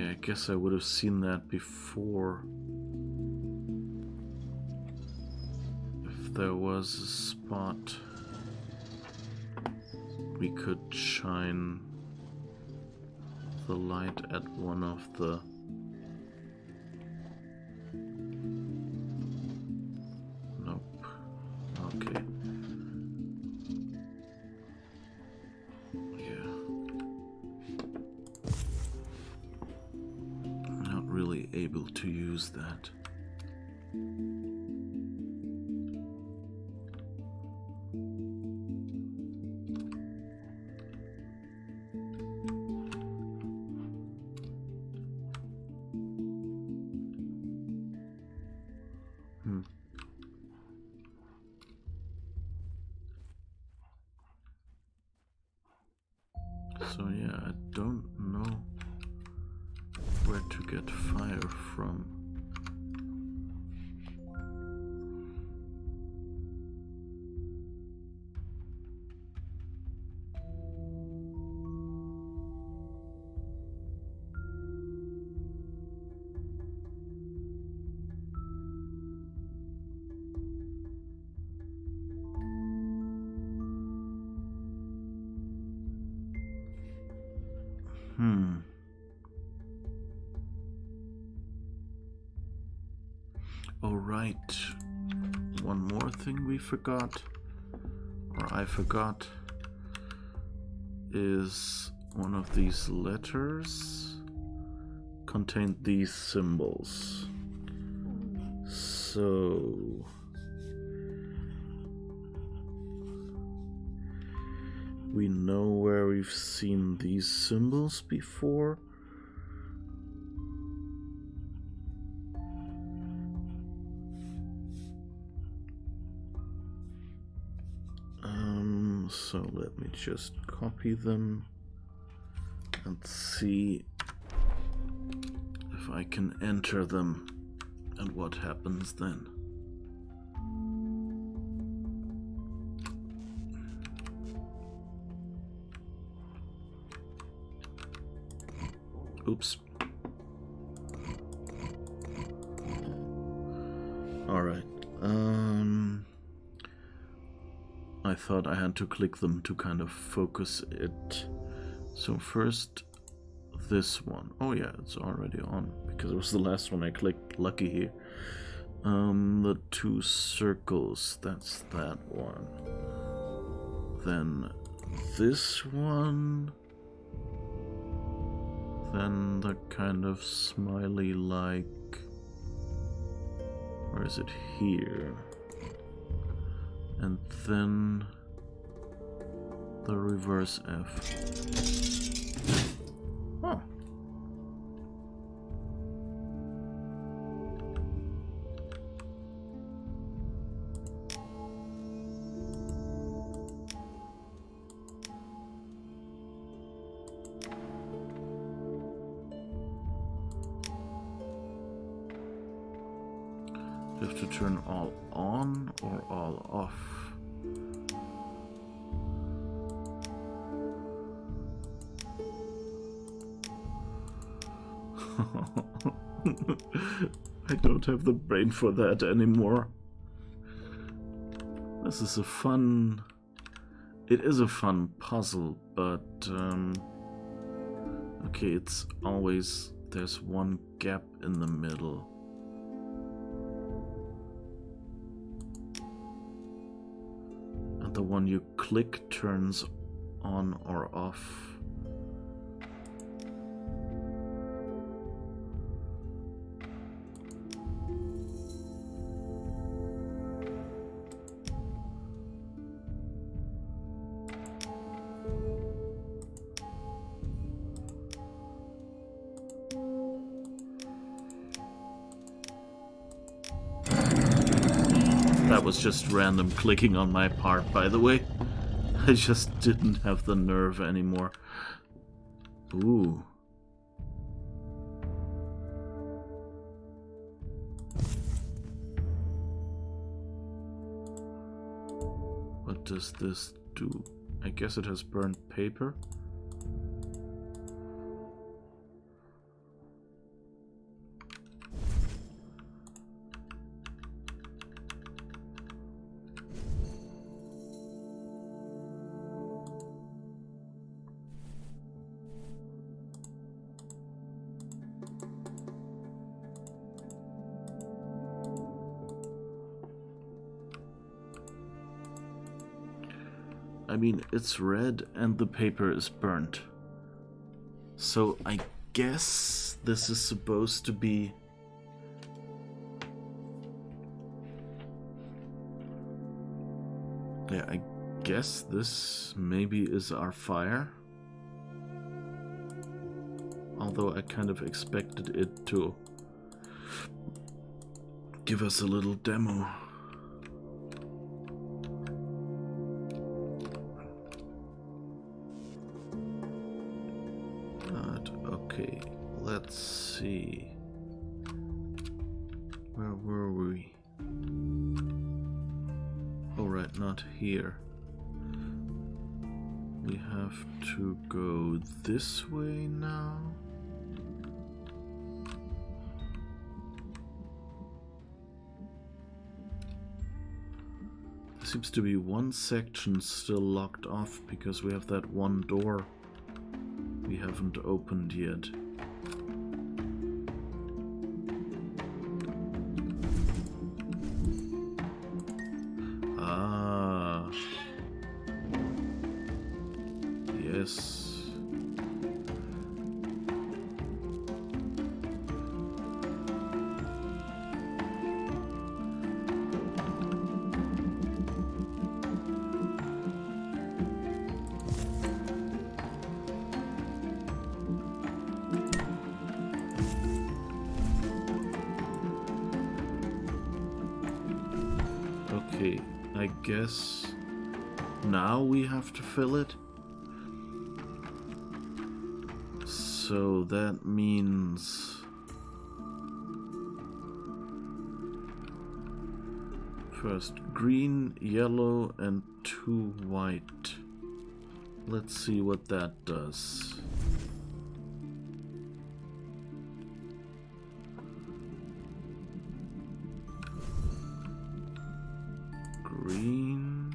I guess I would have seen that before. If there was a spot we could shine the light at one of the nope. Okay. Able to use that. So yeah, I don't know where to get fire from. Oh, right. One more thing we forgot, or I forgot, is one of these letters contained these symbols. So we know where we've seen these symbols before. So let me just copy them and see if I can enter them and what happens then. Oops. All right. I thought I had to click them to kind of focus it. So first, this one. Oh yeah, it's already on because it was the last one I clicked. Lucky here. The two circles. That's that one. Then this one. Then the kind of smiley like. Or is it here? And then the reverse F. Oh. You have to turn all on or all off. I don't have the brain for that anymore. This is a fun... It is a fun puzzle, but... okay, it's always... There's one gap in the middle. And the one you click turns on or off. That was just random clicking on my part, by the way. I just didn't have the nerve anymore. Ooh. What does this do? I guess it has burnt paper. I mean, it's red and the paper is burnt. So I guess this is supposed to be... Yeah, I guess this maybe is our fire. Although I kind of expected it to give us a little demo. Okay, let's see. Where were we? Oh, right, not here. We have to go this way now. There seems to be one section still locked off because we have that one door we haven't opened yet. Ah. Yes. Okay, I guess now we have to fill it. So that means first green, yellow, and 2 white. Let's see what that does. Green.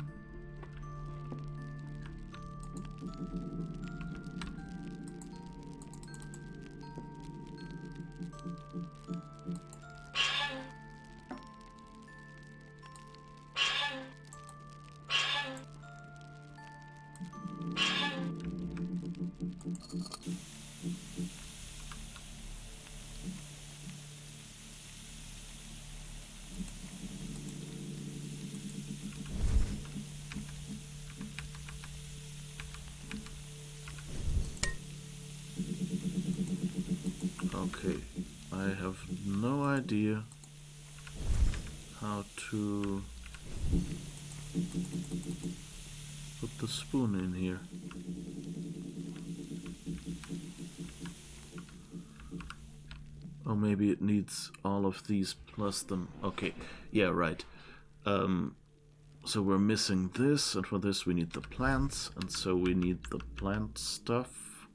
Okay, I have no idea how to put the spoon in here. Oh, maybe it needs all of these plus them. Okay, yeah, right. So we're missing this, and for this we need the plants, and so we need the plant stuff,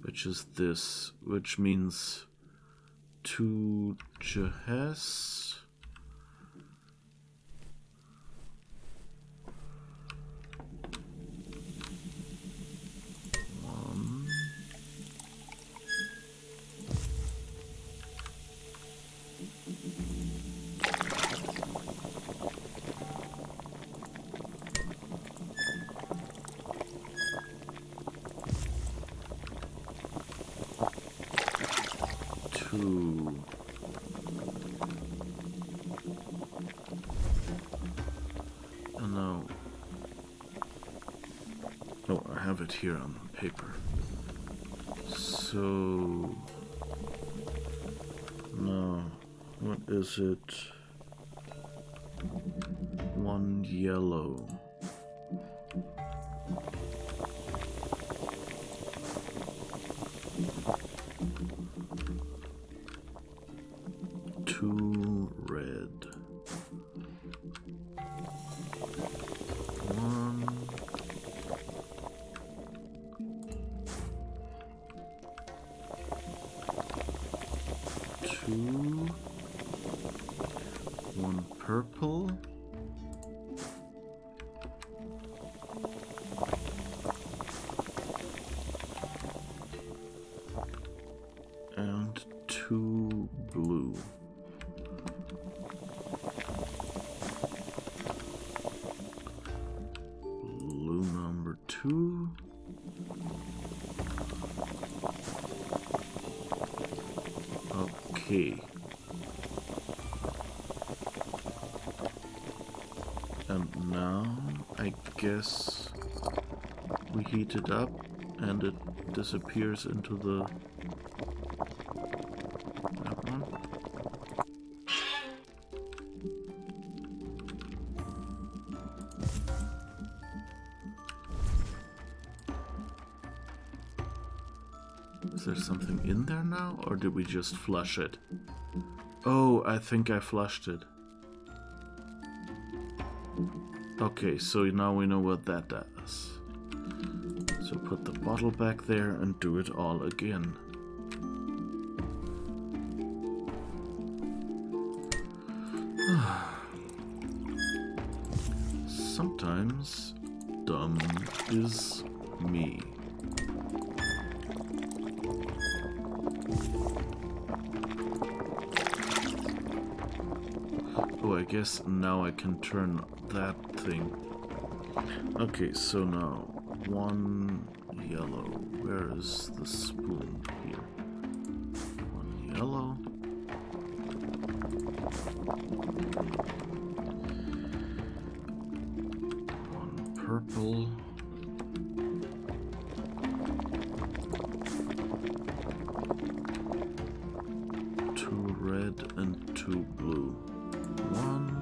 which is this, which means 2 Jahes. No. Oh, I have it here on paper. So... No. What is it? One yellow. Two red. One. Two. One purple. And two blue. Blue number 2. Okay. And now I guess we heat it up and it disappears into the that one. Is there something in there now, or did we just flush it? Oh, I think I flushed it. Okay, so now we know what that does. So put the bottle back there and do it all again. Sometimes dumb is me. Oh, I guess now I can turn that thing. Okay, so now one yellow. Where is the spoon here? One yellow. One purple. Two red and two blue. One.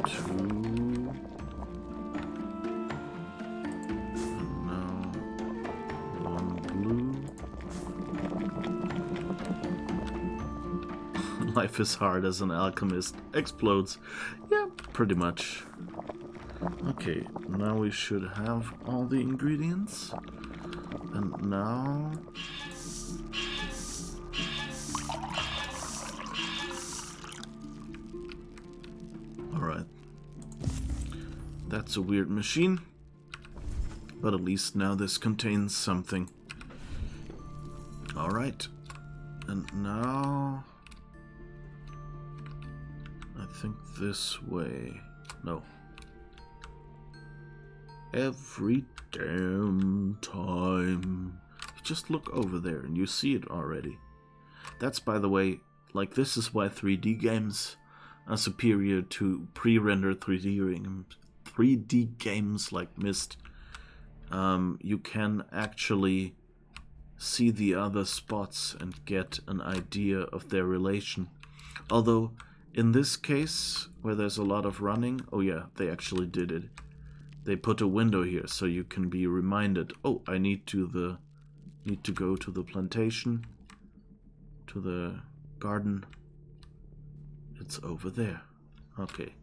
Two. And now one blue. Life is hard as an alchemist. Explodes. Yeah, pretty much. Okay, now we should have all the ingredients. And now... Alright. That's a weird machine. But at least now this contains something. Alright. And now... I think this way. No. Every damn time. You just look over there and you see it already. That's, by the way, like, this is why 3D games are superior to pre-rendered 3D games like Myst. You can actually see the other spots and get an idea of their relation. Although, in this case, where there's a lot of running, oh yeah, they actually did it. They put a window here so you can be reminded, oh, I need to go to the plantation, to the garden. It's over there. Okay.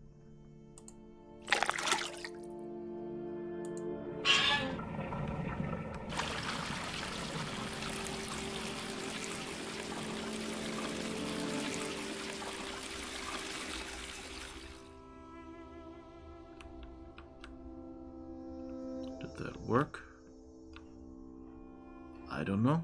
Did that work? I don't know.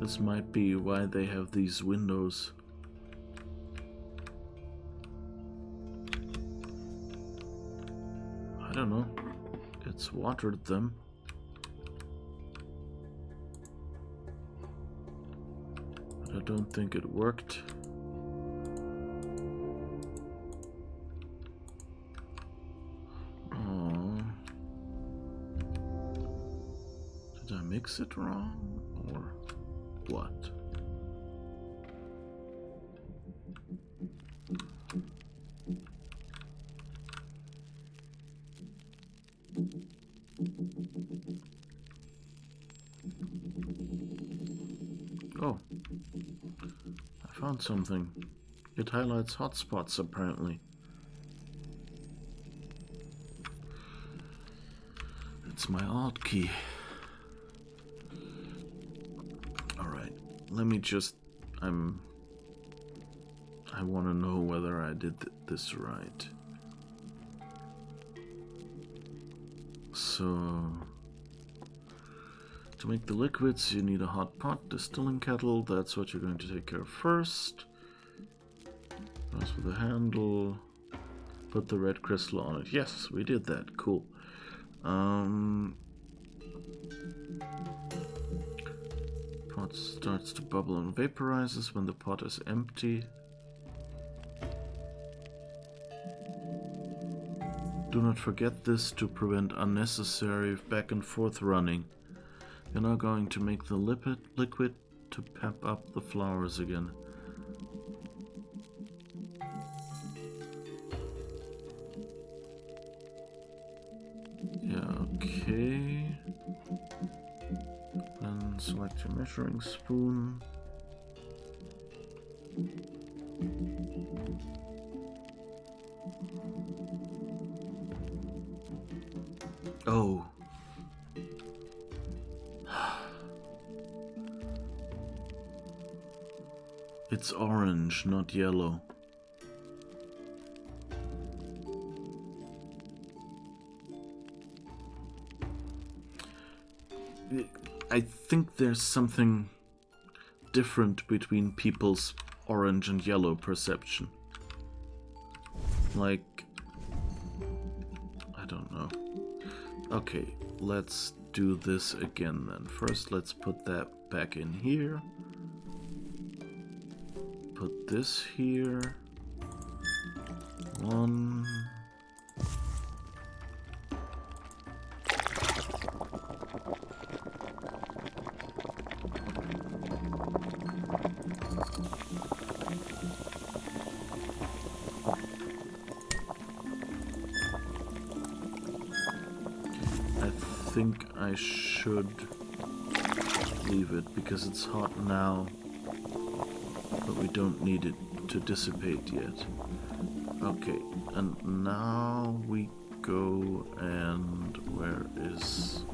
This might be why they have these windows. I don't know. It's watered them. But I don't think it worked. Oh. Did I mix it wrong? Or what? Oh, I found something. It highlights hotspots apparently. It's my alt key. Alright, let me just... I want to know whether I did this right. So... to make the liquids, you need a hot pot, distilling kettle. That's what you're going to take care of first. As with the handle, put the red crystal on it. Yes, we did that. Cool. Pot starts to bubble and vaporizes when the pot is empty. Do not forget this to prevent unnecessary back and forth running. You're now going to make the liquid to pep up the flowers again. Yeah, okay. Then select your measuring spoon. Oh. It's orange, not yellow. I think there's something different between people's orange and yellow perception. Like, I don't know. Okay, let's do this again then. First, let's put that back in here. Put this here. One. I think I should leave it because it's hot now. But we don't need it to dissipate yet. Okay, and now we go and where is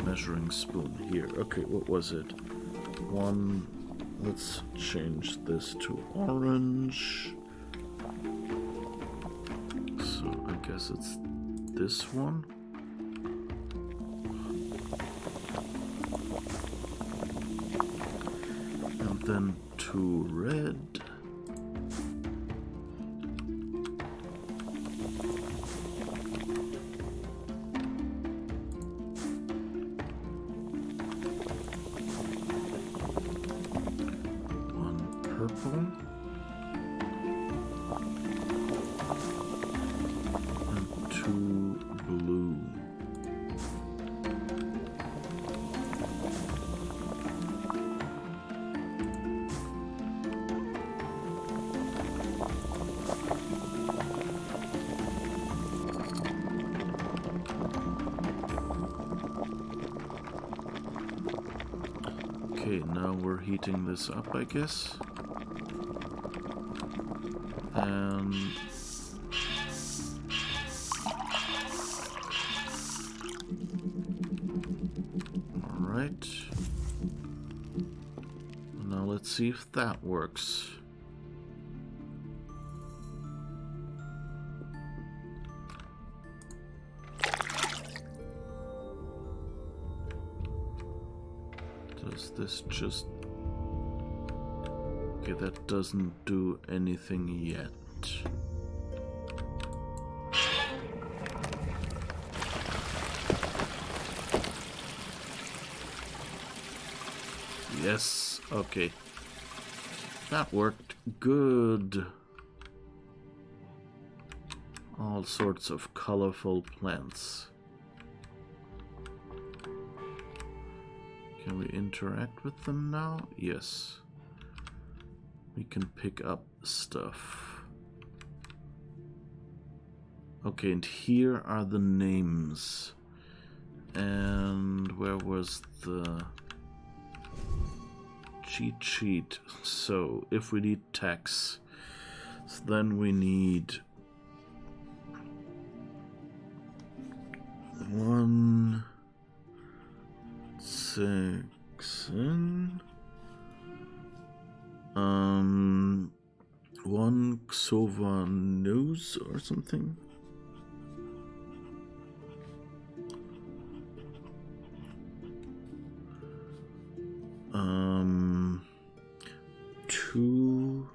measuring spoon? Here. Okay, what was it? One. Let's change this to orange. So I guess it's this one. And then to red. One purple. And two blue. Okay, now we're heating this up, I guess. And alright. Now let's see if that works. Does this just... Okay, that doesn't do anything yet. Yes, okay. That worked good. All sorts of colorful plants. Can we interact with them now? Yes. We can pick up stuff. Okay, and here are the names. And where was the cheat sheet? So, if we need text, then we need 1 6 1 Xova news or something. Two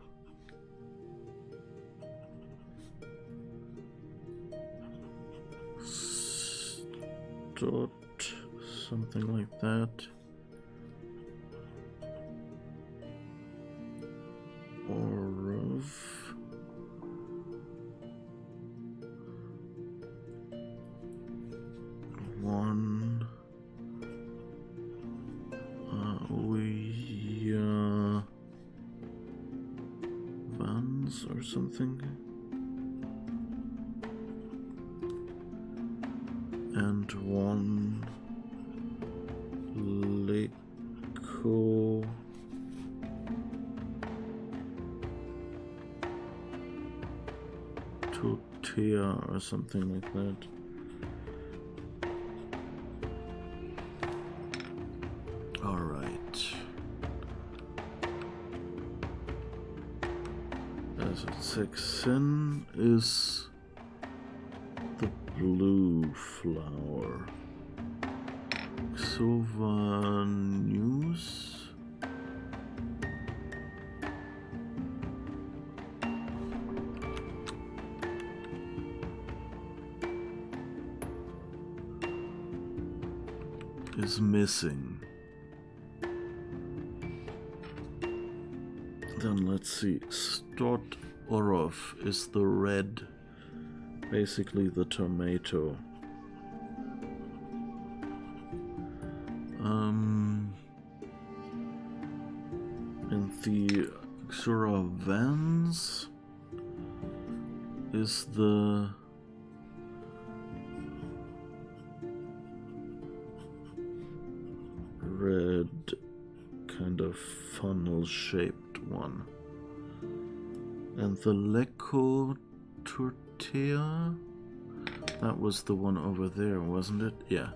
dot something like that. Or of one Vans or something. And one Leko Tortilla or something like that. All right. As it section is the blue flower. Xova news. Is missing. Then let's see. Stot Orov is the red, basically the tomato. And the Xuravans is the red, kind of funnel-shaped one. And the Leko Tortilla, that was the one over there, wasn't it? Yeah.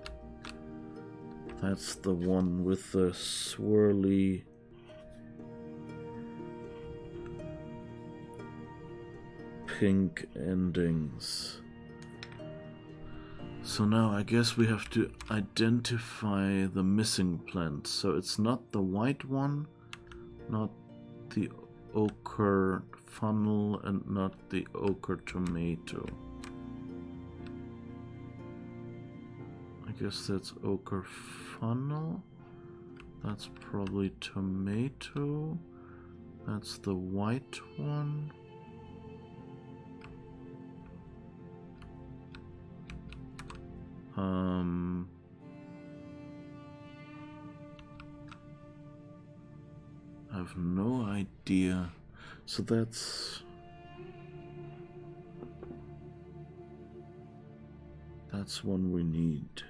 That's the one with the swirly pink endings. So now I guess we have to identify the missing plant. So it's not the white one, not the ochre funnel, and not the ochre tomato. I guess that's ochre funnel. That's probably tomato. That's the white one. I have no idea. So that's one we need.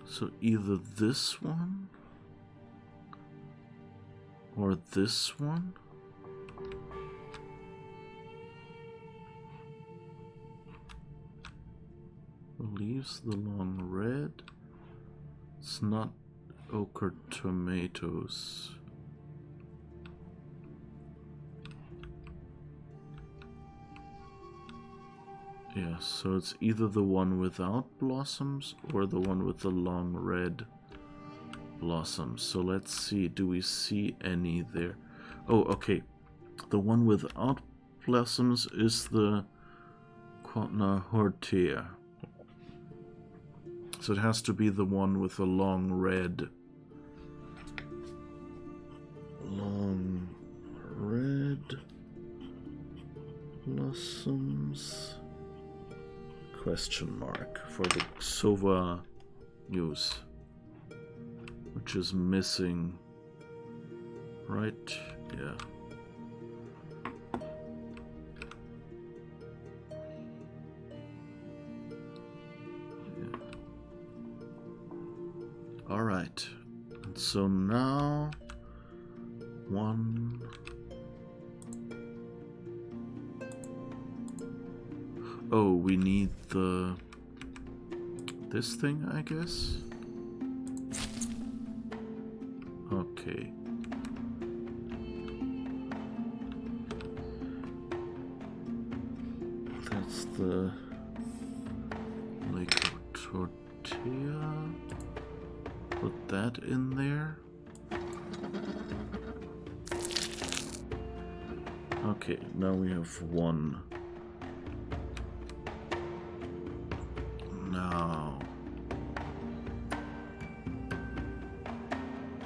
So either this one or this one. Leaves the long red. It's not ochre tomatoes. Yeah, so it's either the one without blossoms or the one with the long red blossoms. So let's see, do we see any there? Oh, okay. The one without blossoms is the Quern Hortea. So it has to be the one with the long red blossoms question mark for the Sova news, which is missing, right? Yeah. All right, and so now one. Oh, we need this thing, I guess. Okay. That's the Lake of Tortilla. Put that in there. Okay, now we have one. Now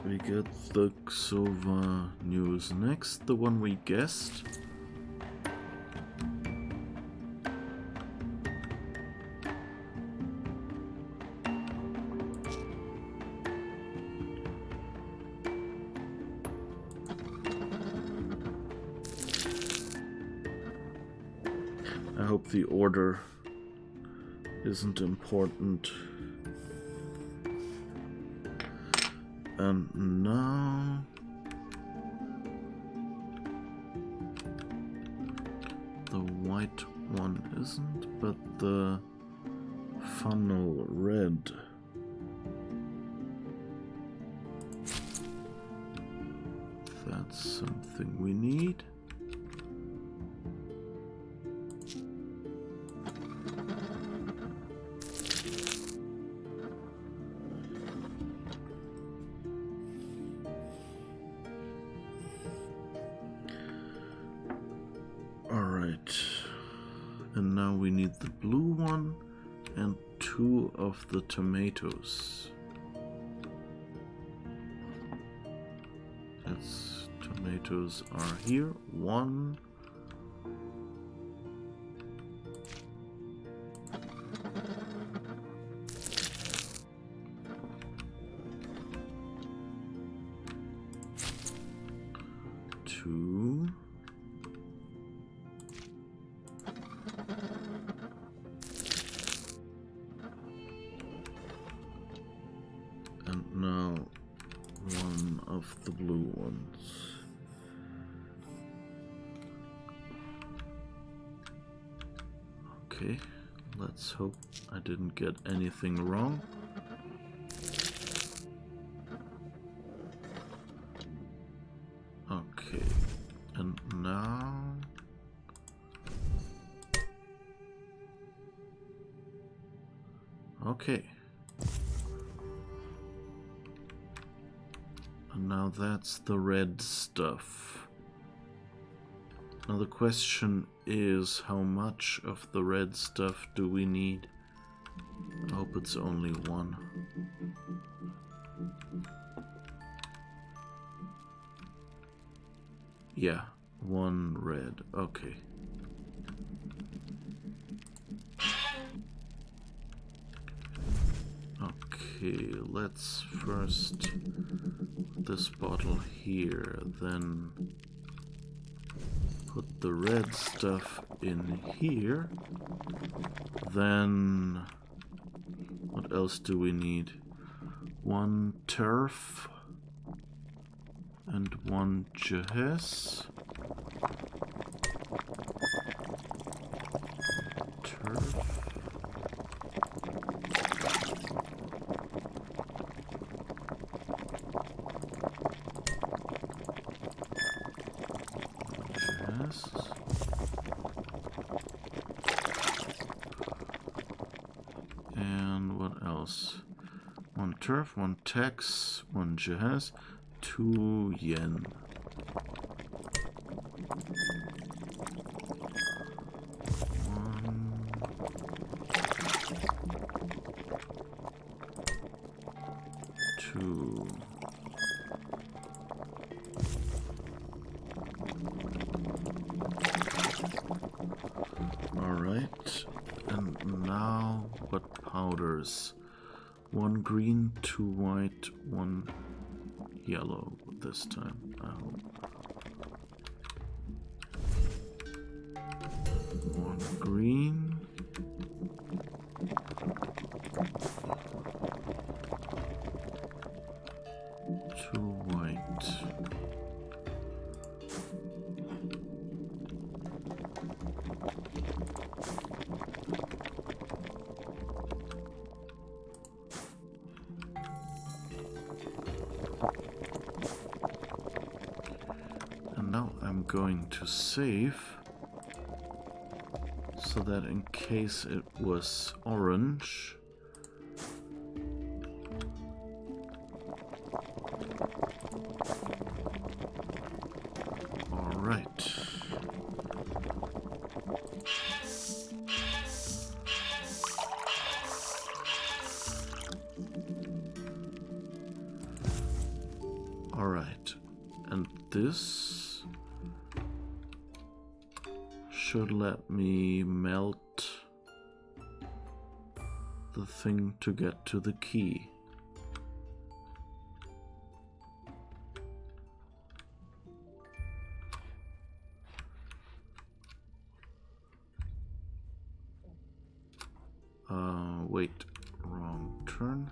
we get the Sova news next, the one we guessed. I hope the order isn't important. And now the white one isn't, but the funnel red. That's something we need. And now we need the blue one and 2 of the tomatoes. Its tomatoes are here. 1. Two. And now 1 of the blue ones. Okay, let's hope I didn't get anything wrong. Okay, and now okay. And now that's the red stuff. Now the question is, how much of the red stuff do we need? I hope it's only 1. Yeah, 1 red. Okay. Okay, let's first put this bottle here, then put the red stuff in here. Then what else do we need? 1 turf and 1 Jahez. Turf. else? 1 turf, 1 tax, 1 jazz, 2 yen. Alright, and now what powders? 1 green, 2 white, 1 yellow this time, I hope. 1 green. 2 white. And now I'm going to save so that in case it was orange, alright. Alright, and this should let me melt the thing to get to the key. Wait, wrong turn.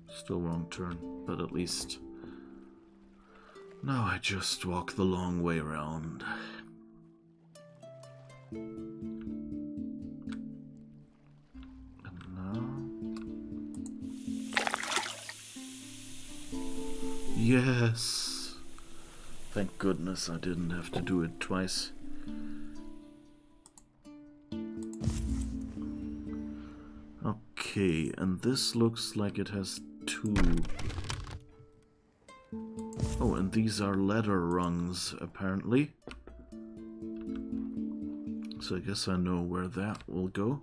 Still wrong turn, but at least now I just walk the long way around. And now... Yes! Thank goodness I didn't have to do it twice. Okay, and this looks like it has 2. Oh, and these are ladder rungs, apparently. So I guess I know where that will go.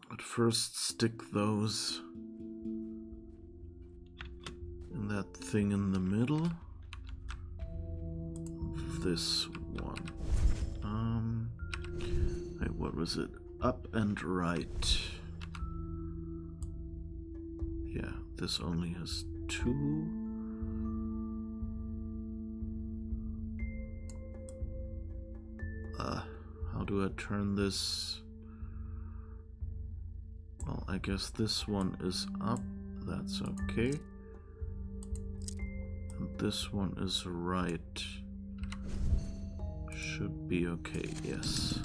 But first, stick those in that thing in the middle. This one. Wait, what was it? Up and right. Yeah, this only has 2. How do I turn this? Well, I guess this one is up. That's okay. And this one is right. Should be okay, yes.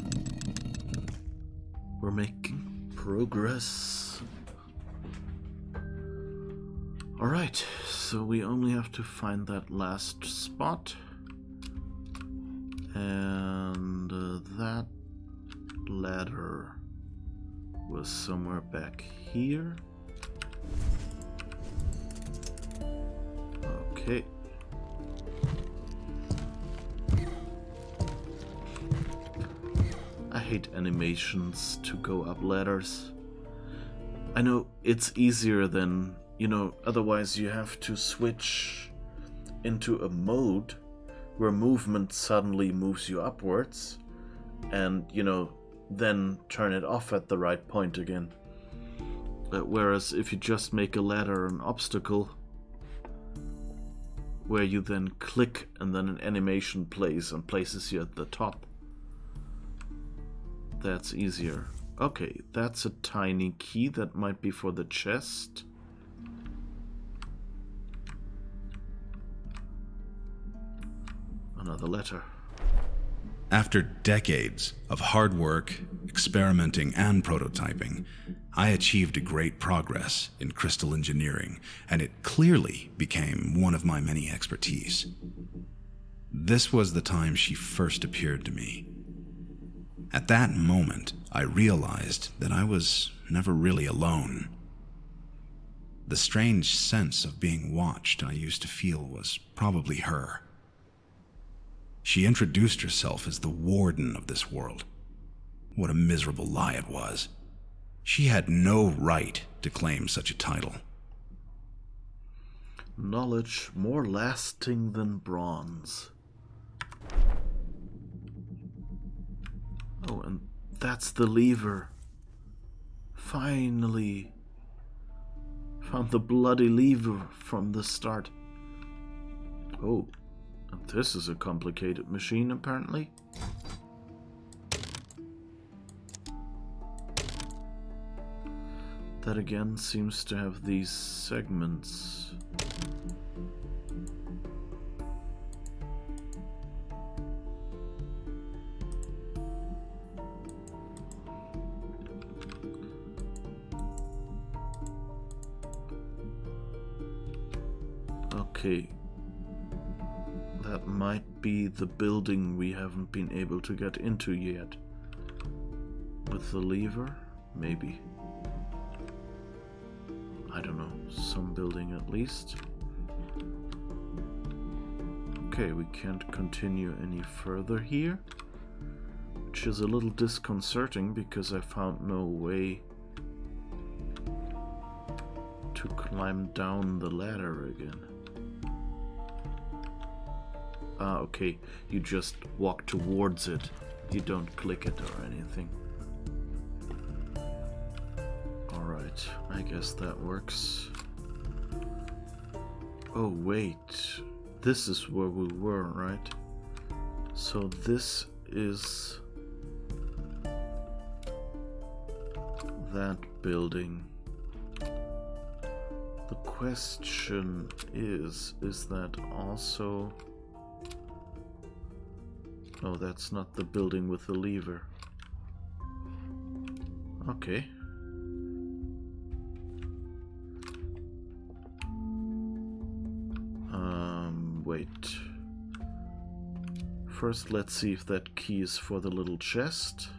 We're making progress. Alright, so we only have to find that last spot. And that ladder was somewhere back here. Okay. I hate animations to go up ladders. I know it's easier than, you know, otherwise you have to switch into a mode where movement suddenly moves you upwards and, you know, then turn it off at the right point again. Whereas if you just make a ladder an obstacle, where you then click and then an animation plays and places you at the top, that's easier. Okay, that's a tiny key that might be for the chest. Another letter. After decades of hard work, experimenting, and prototyping, I achieved a great progress in crystal engineering, and it clearly became one of my many expertise. This was the time she first appeared to me. At that moment, I realized that I was never really alone. The strange sense of being watched I used to feel was probably her. She introduced herself as the warden of this world. What a miserable lie it was. She had no right to claim such a title. Knowledge more lasting than bronze. Oh, and that's the lever. Finally. Found the bloody lever from the start. Oh, and this is a complicated machine, apparently. That again seems to have these segments. Okay. That might be the building we haven't been able to get into yet. With the lever? Maybe. I don't know. Some building at least. Okay, we can't continue any further here. Which is a little disconcerting because I found no way to climb down the ladder again. Ah, okay. You just walk towards it. You don't click it or anything. Alright, I guess that works. Oh, wait. This is where we were, right? So this is that building. The question is that also... No, that's not the building with the lever. Okay. Wait. First, let's see if that key is for the little chest.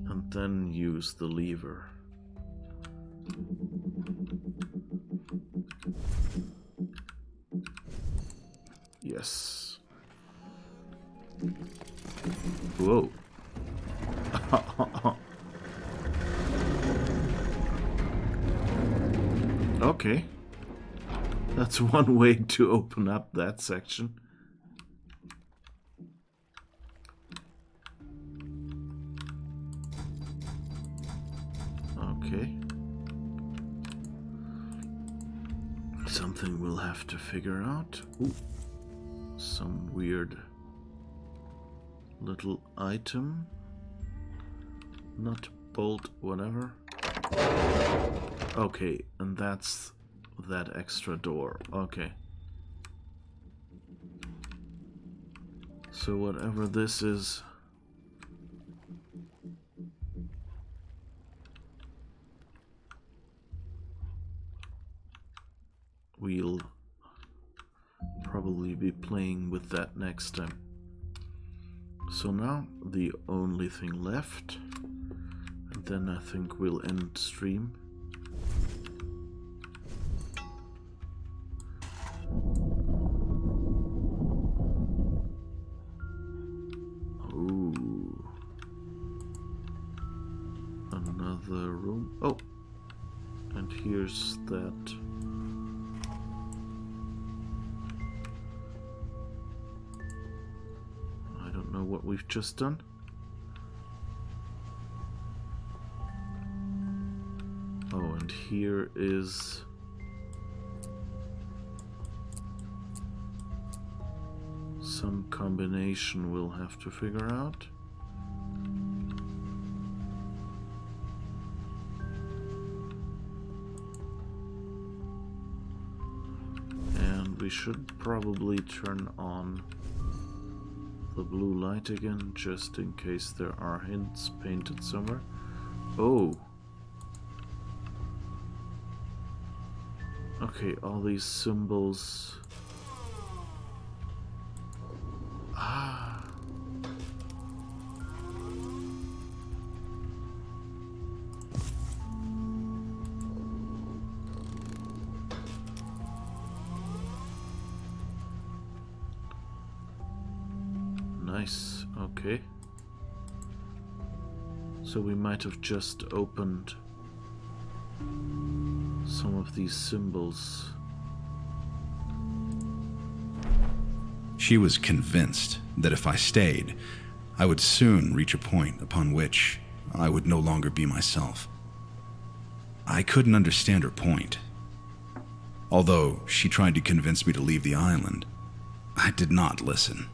And then use the lever. Yes. Whoa. Okay. That's one way to open up that section. Okay. Something we'll have to figure out. Ooh. Some weird little item. Nut, bolt, whatever. Okay, and that's that extra door. Okay. So whatever this is, we'll probably be playing with that next time. So now the only thing left, and then I think we'll end stream. Ooh. Another room. Oh, and here's that. I don't know what we've just done. Oh, and here is some combination we'll have to figure out. And we should probably turn on the blue light again, just in case there are hints painted somewhere. Oh. Okay, all these symbols. Ah. Nice, okay. So we might have just opened some of these symbols. She was convinced that if I stayed, I would soon reach a point upon which I would no longer be myself. I couldn't understand her point. Although she tried to convince me to leave the island, I did not listen.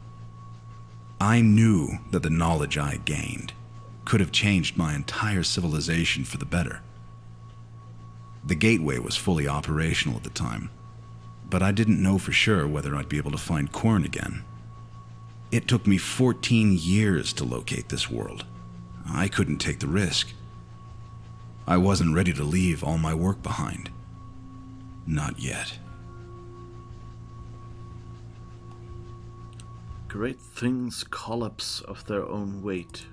I knew that the knowledge I gained could have changed my entire civilization for the better. The gateway was fully operational at the time, but I didn't know for sure whether I'd be able to find Quern again. It took me 14 years to locate this world. I couldn't take the risk. I wasn't ready to leave all my work behind. Not yet. Great things collapse of their own weight.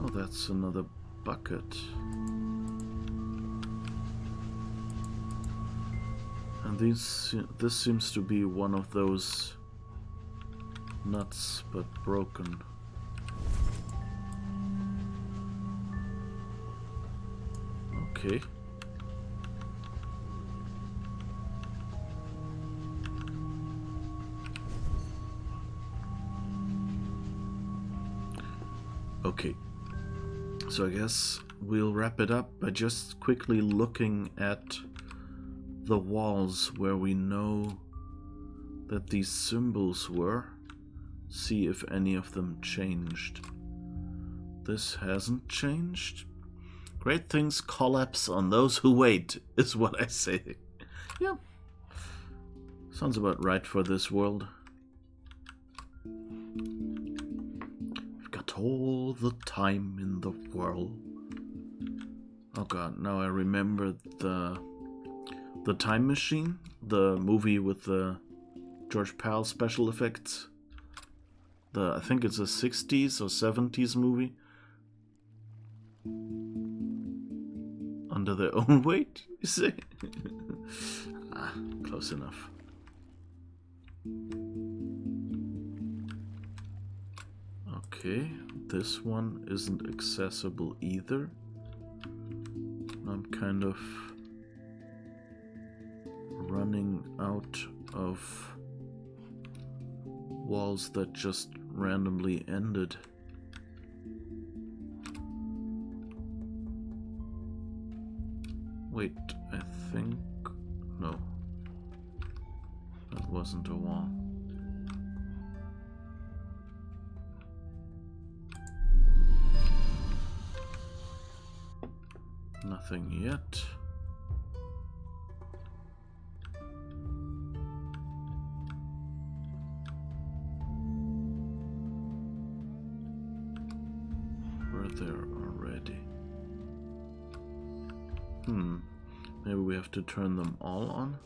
Oh, that's another bucket. And this seems to be one of those nuts, but broken. Okay. Okay. So I guess we'll wrap it up by just quickly looking at the walls where we know that these symbols were. See if any of them changed. This hasn't changed. Great things collapse on those who wait, is what I say. Yeah. Sounds about right for this world. We've got all the time in the world. Oh god, now I remember the Time Machine, the movie with the George Pal special effects. I think it's a 60s or 70s movie. Under their own weight, you say? Close enough. Okay, this one isn't accessible either. I'm kind of running out of walls that just randomly ended. Wait, I think... no. That wasn't a wall. Nothing yet. We're there already. Maybe we have to turn them all on?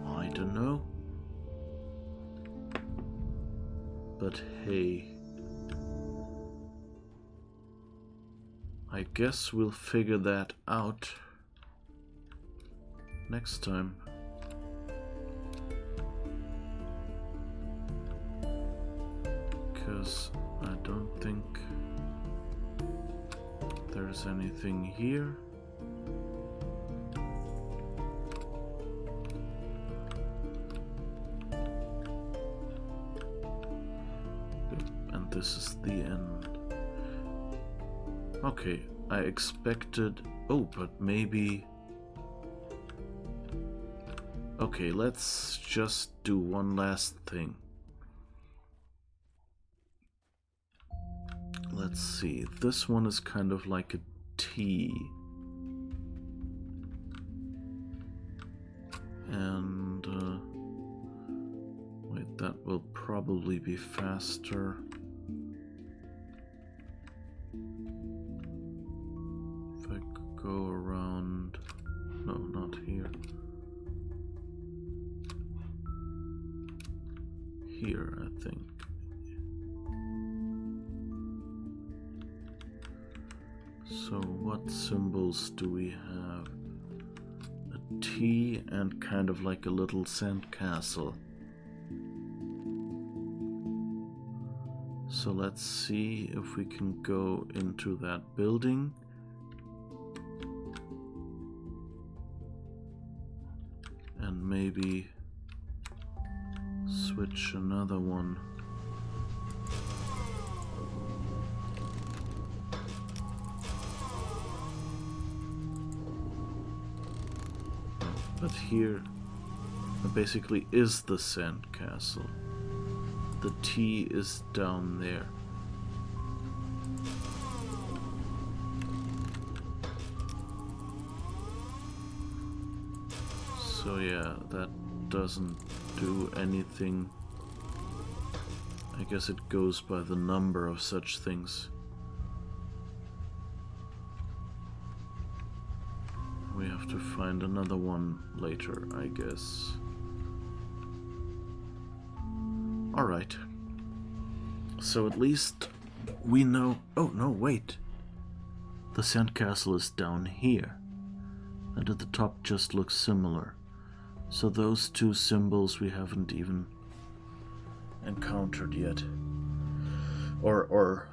I don't know. But hey, I guess we'll figure that out next time. Because I don't think there's anything here. And this is the end. Okay, I expected... oh, but maybe... okay, let's just do one last thing. let's see. This one is kind of like a T. And, wait, that will probably be faster. If I go around... No, not here. Here, I think. So what symbols do we have? A T and kind of like a little sandcastle. So let's see if we can go into that building. And maybe switch another one. But here basically is the sandcastle. The T is down there. So yeah, that doesn't do anything. I guess it goes by the number of such things. We have to find another one later, I guess. Alright. So at least we know... Oh, no, wait. The sandcastle is down here. And at the top just looks similar. So those two symbols we haven't even encountered yet. Or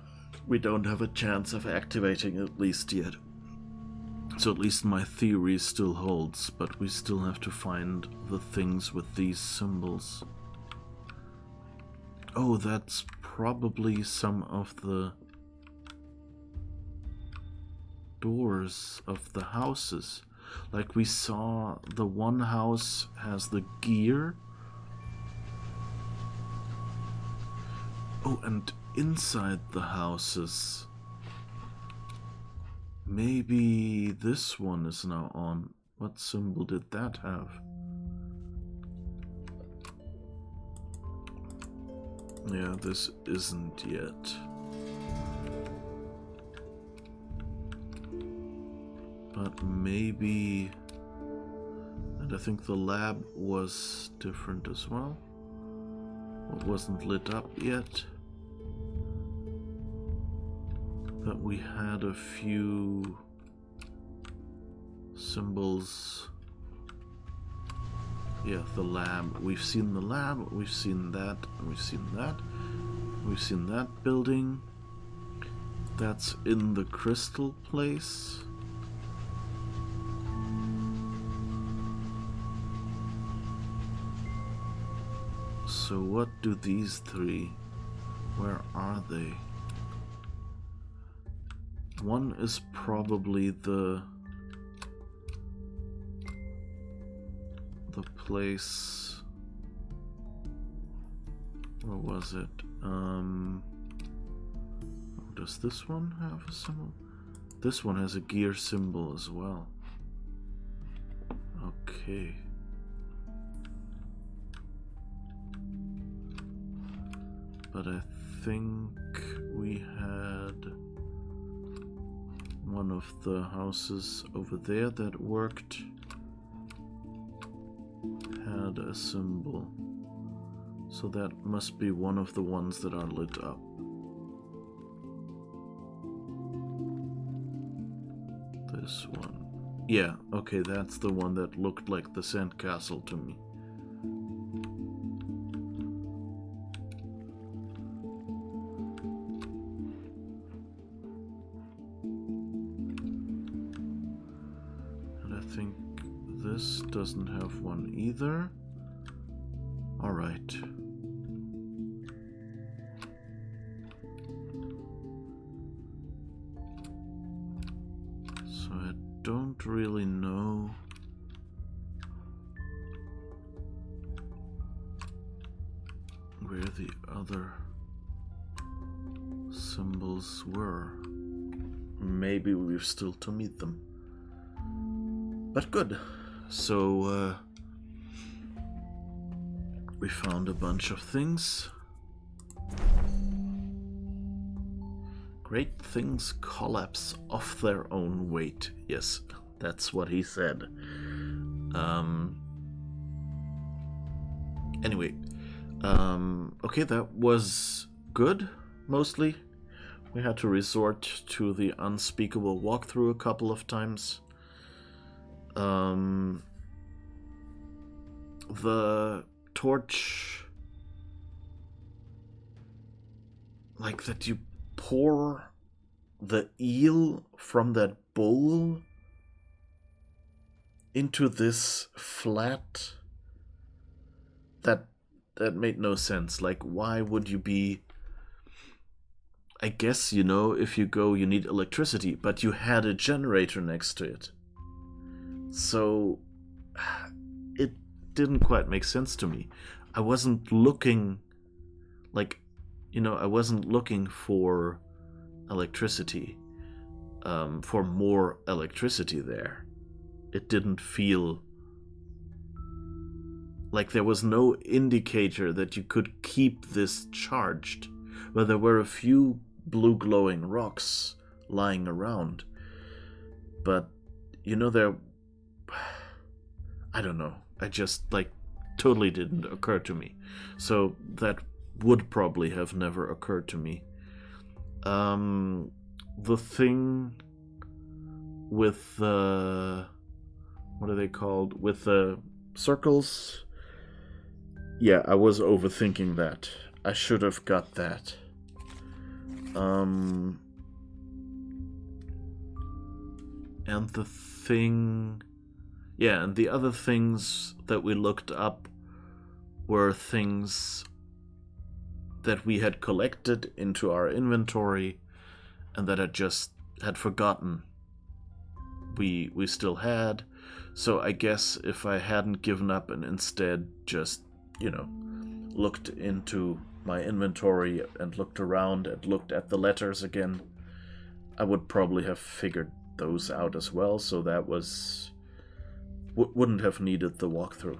we don't have a chance of activating at least yet. So at least my theory still holds, but we still have to find the things with these symbols. Oh, that's probably some of the doors of the houses. Like we saw, the one house has the gear. Oh, and inside the houses, maybe this one is now on. What symbol did that have? Yeah, this isn't yet. But maybe... And I think the lab was different as well. It wasn't lit up yet. But we had a few symbols. Yeah, the lab. We've seen the lab, we've seen that, and we've seen that. We've seen that building. That's in the crystal place. So what do these three? Where are they? One is probably the place. Where was it? Does this one have a symbol? This one has a gear symbol as well. Okay. But I think we had one of the houses over there that worked had a symbol. So that must be one of the ones that are lit up. This one. Yeah, okay, that's the one that looked like the sandcastle to me. This doesn't have one either. Alright. So I don't really know where the other symbols were. Maybe we've still to meet them. But good. So, we found a bunch of things. Great things collapse off their own weight. Yes, that's what he said. Anyway, okay, that was good, mostly. We had to resort to the unspeakable walkthrough a couple of times. The torch, like that you pour the eel from that bowl into this flat, that made no sense. Like, why would you be... I guess, if you go, you need electricity, but you had a generator next to it. So, it didn't quite make sense to me. I wasn't looking, I wasn't looking for electricity, for more electricity there. It didn't feel like there was no indicator that you could keep this charged. Well, there were a few blue glowing rocks lying around, but there, I don't know, I just totally didn't occur to me. So that would probably have never occurred to me. The thing with the, what are they called, with the circles, yeah, I was overthinking that. I should have got that. And the thing... Yeah, and the other things that we looked up were things that we had collected into our inventory and that I just had forgotten we still had. So I guess if I hadn't given up and instead just, looked into my inventory and looked around and looked at the letters again, I would probably have figured those out as well. So that was... wouldn't have needed the walkthrough.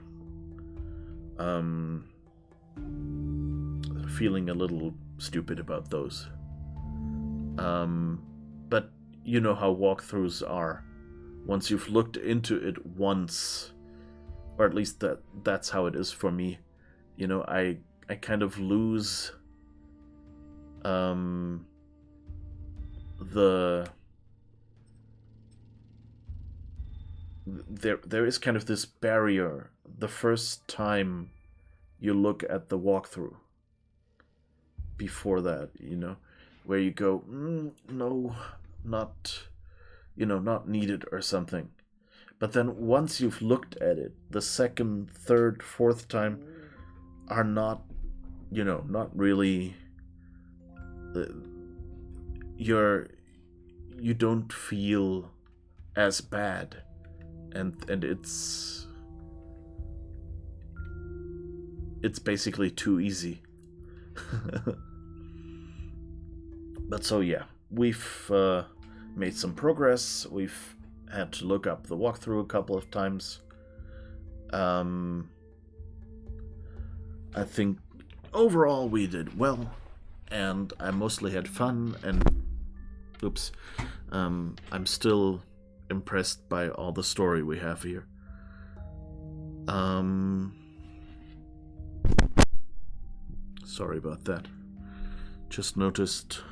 Feeling a little stupid about those. But you know how walkthroughs are. Once you've looked into it once, or at least that's how it is for me, I kind of lose there is kind of this barrier the first time you look at the walkthrough. Before that, where you go, no, not needed or something. But then once you've looked at it, the second, third, fourth time are not, not really, you don't feel as bad, and it's basically too easy. But so yeah, we've made some progress. We've had to look up the walkthrough a couple of times. I think overall we did well, and I mostly had fun, and I'm still impressed by all the story we have here. Sorry about that. Just noticed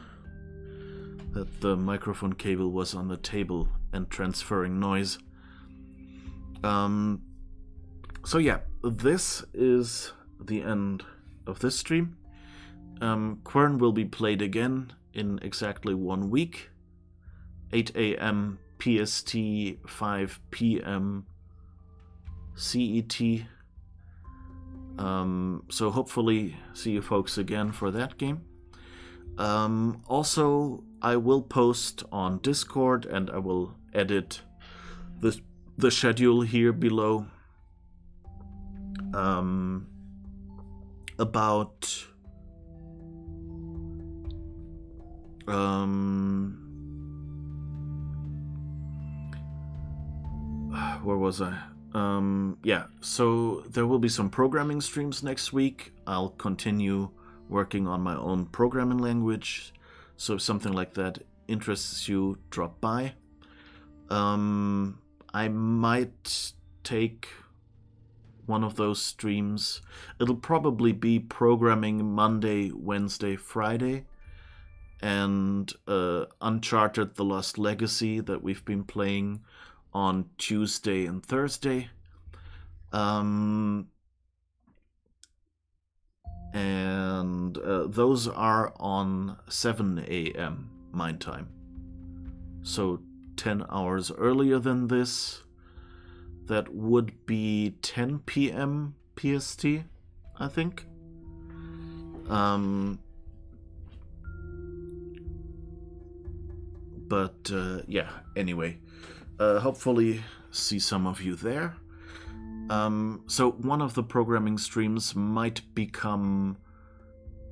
that the microphone cable was on the table and transferring noise. So yeah, this is the end of this stream. Quern will be played again in exactly 1 week. 8 a.m. PST, 5 p.m. CET. So hopefully see you folks again for that game. Also, I will post on Discord and I will edit the schedule here below about Where was I? Yeah, so there will be some programming streams next week. I'll continue working on my own programming language. So if something like that interests you, drop by. I might take one of those streams. It'll probably be programming Monday, Wednesday, Friday, and Uncharted: The Lost Legacy that we've been playing on Tuesday and Thursday. And those are on 7 a.m. my time. So 10 hours earlier than this. That would be 10 p.m. PST, I think. But yeah, anyway. Hopefully see some of you there. So one of the programming streams might become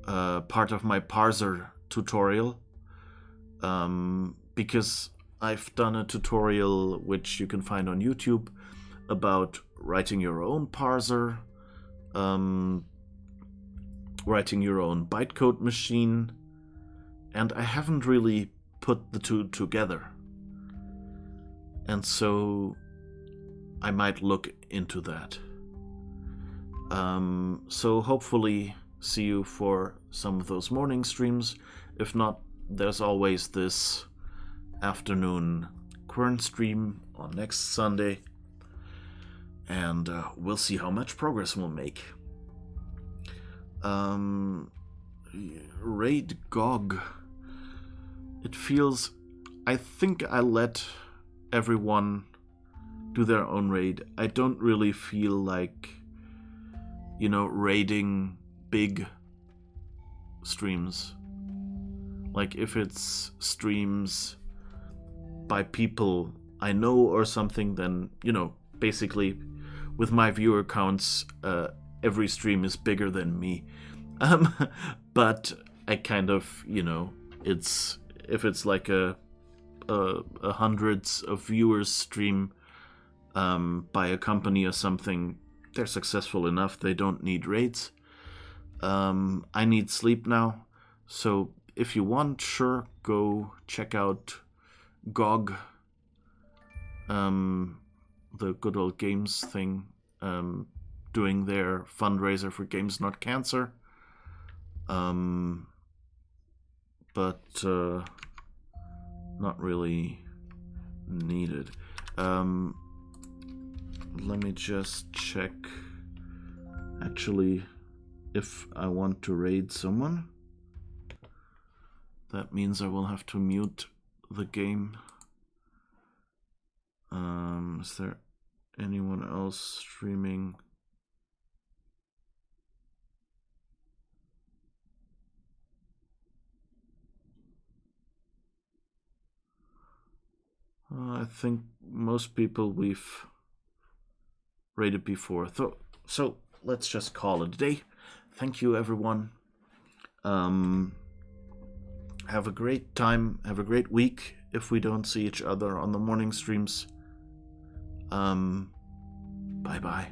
part of my parser tutorial. Because I've done a tutorial which you can find on YouTube about writing your own parser, writing your own bytecode machine, and I haven't really put the two together. And so I might look into that. So hopefully see you for some of those morning streams. If not, there's always this afternoon Quern stream on next Sunday. And we'll see how much progress we'll make. Raid GOG. It feels... I think I let everyone do their own raid. I don't really feel like, raiding big streams. Like, if it's streams by people I know or something, then, basically, with my viewer counts, every stream is bigger than me. But I kind of, if it's like a hundreds of viewers stream by a company or something, they're successful enough. They don't need raids. I need sleep now, so if you want, sure, go check out GOG, the Good Old Games thing, doing their fundraiser for Games Not Cancer. But not really needed. Let me just check actually if I want to raid someone. That means I will have to mute the game. Is there anyone else streaming? I think most people we've raided before. So let's just call it a day. Thank you, everyone. Have a great time. Have a great week if we don't see each other on the morning streams. Bye-bye.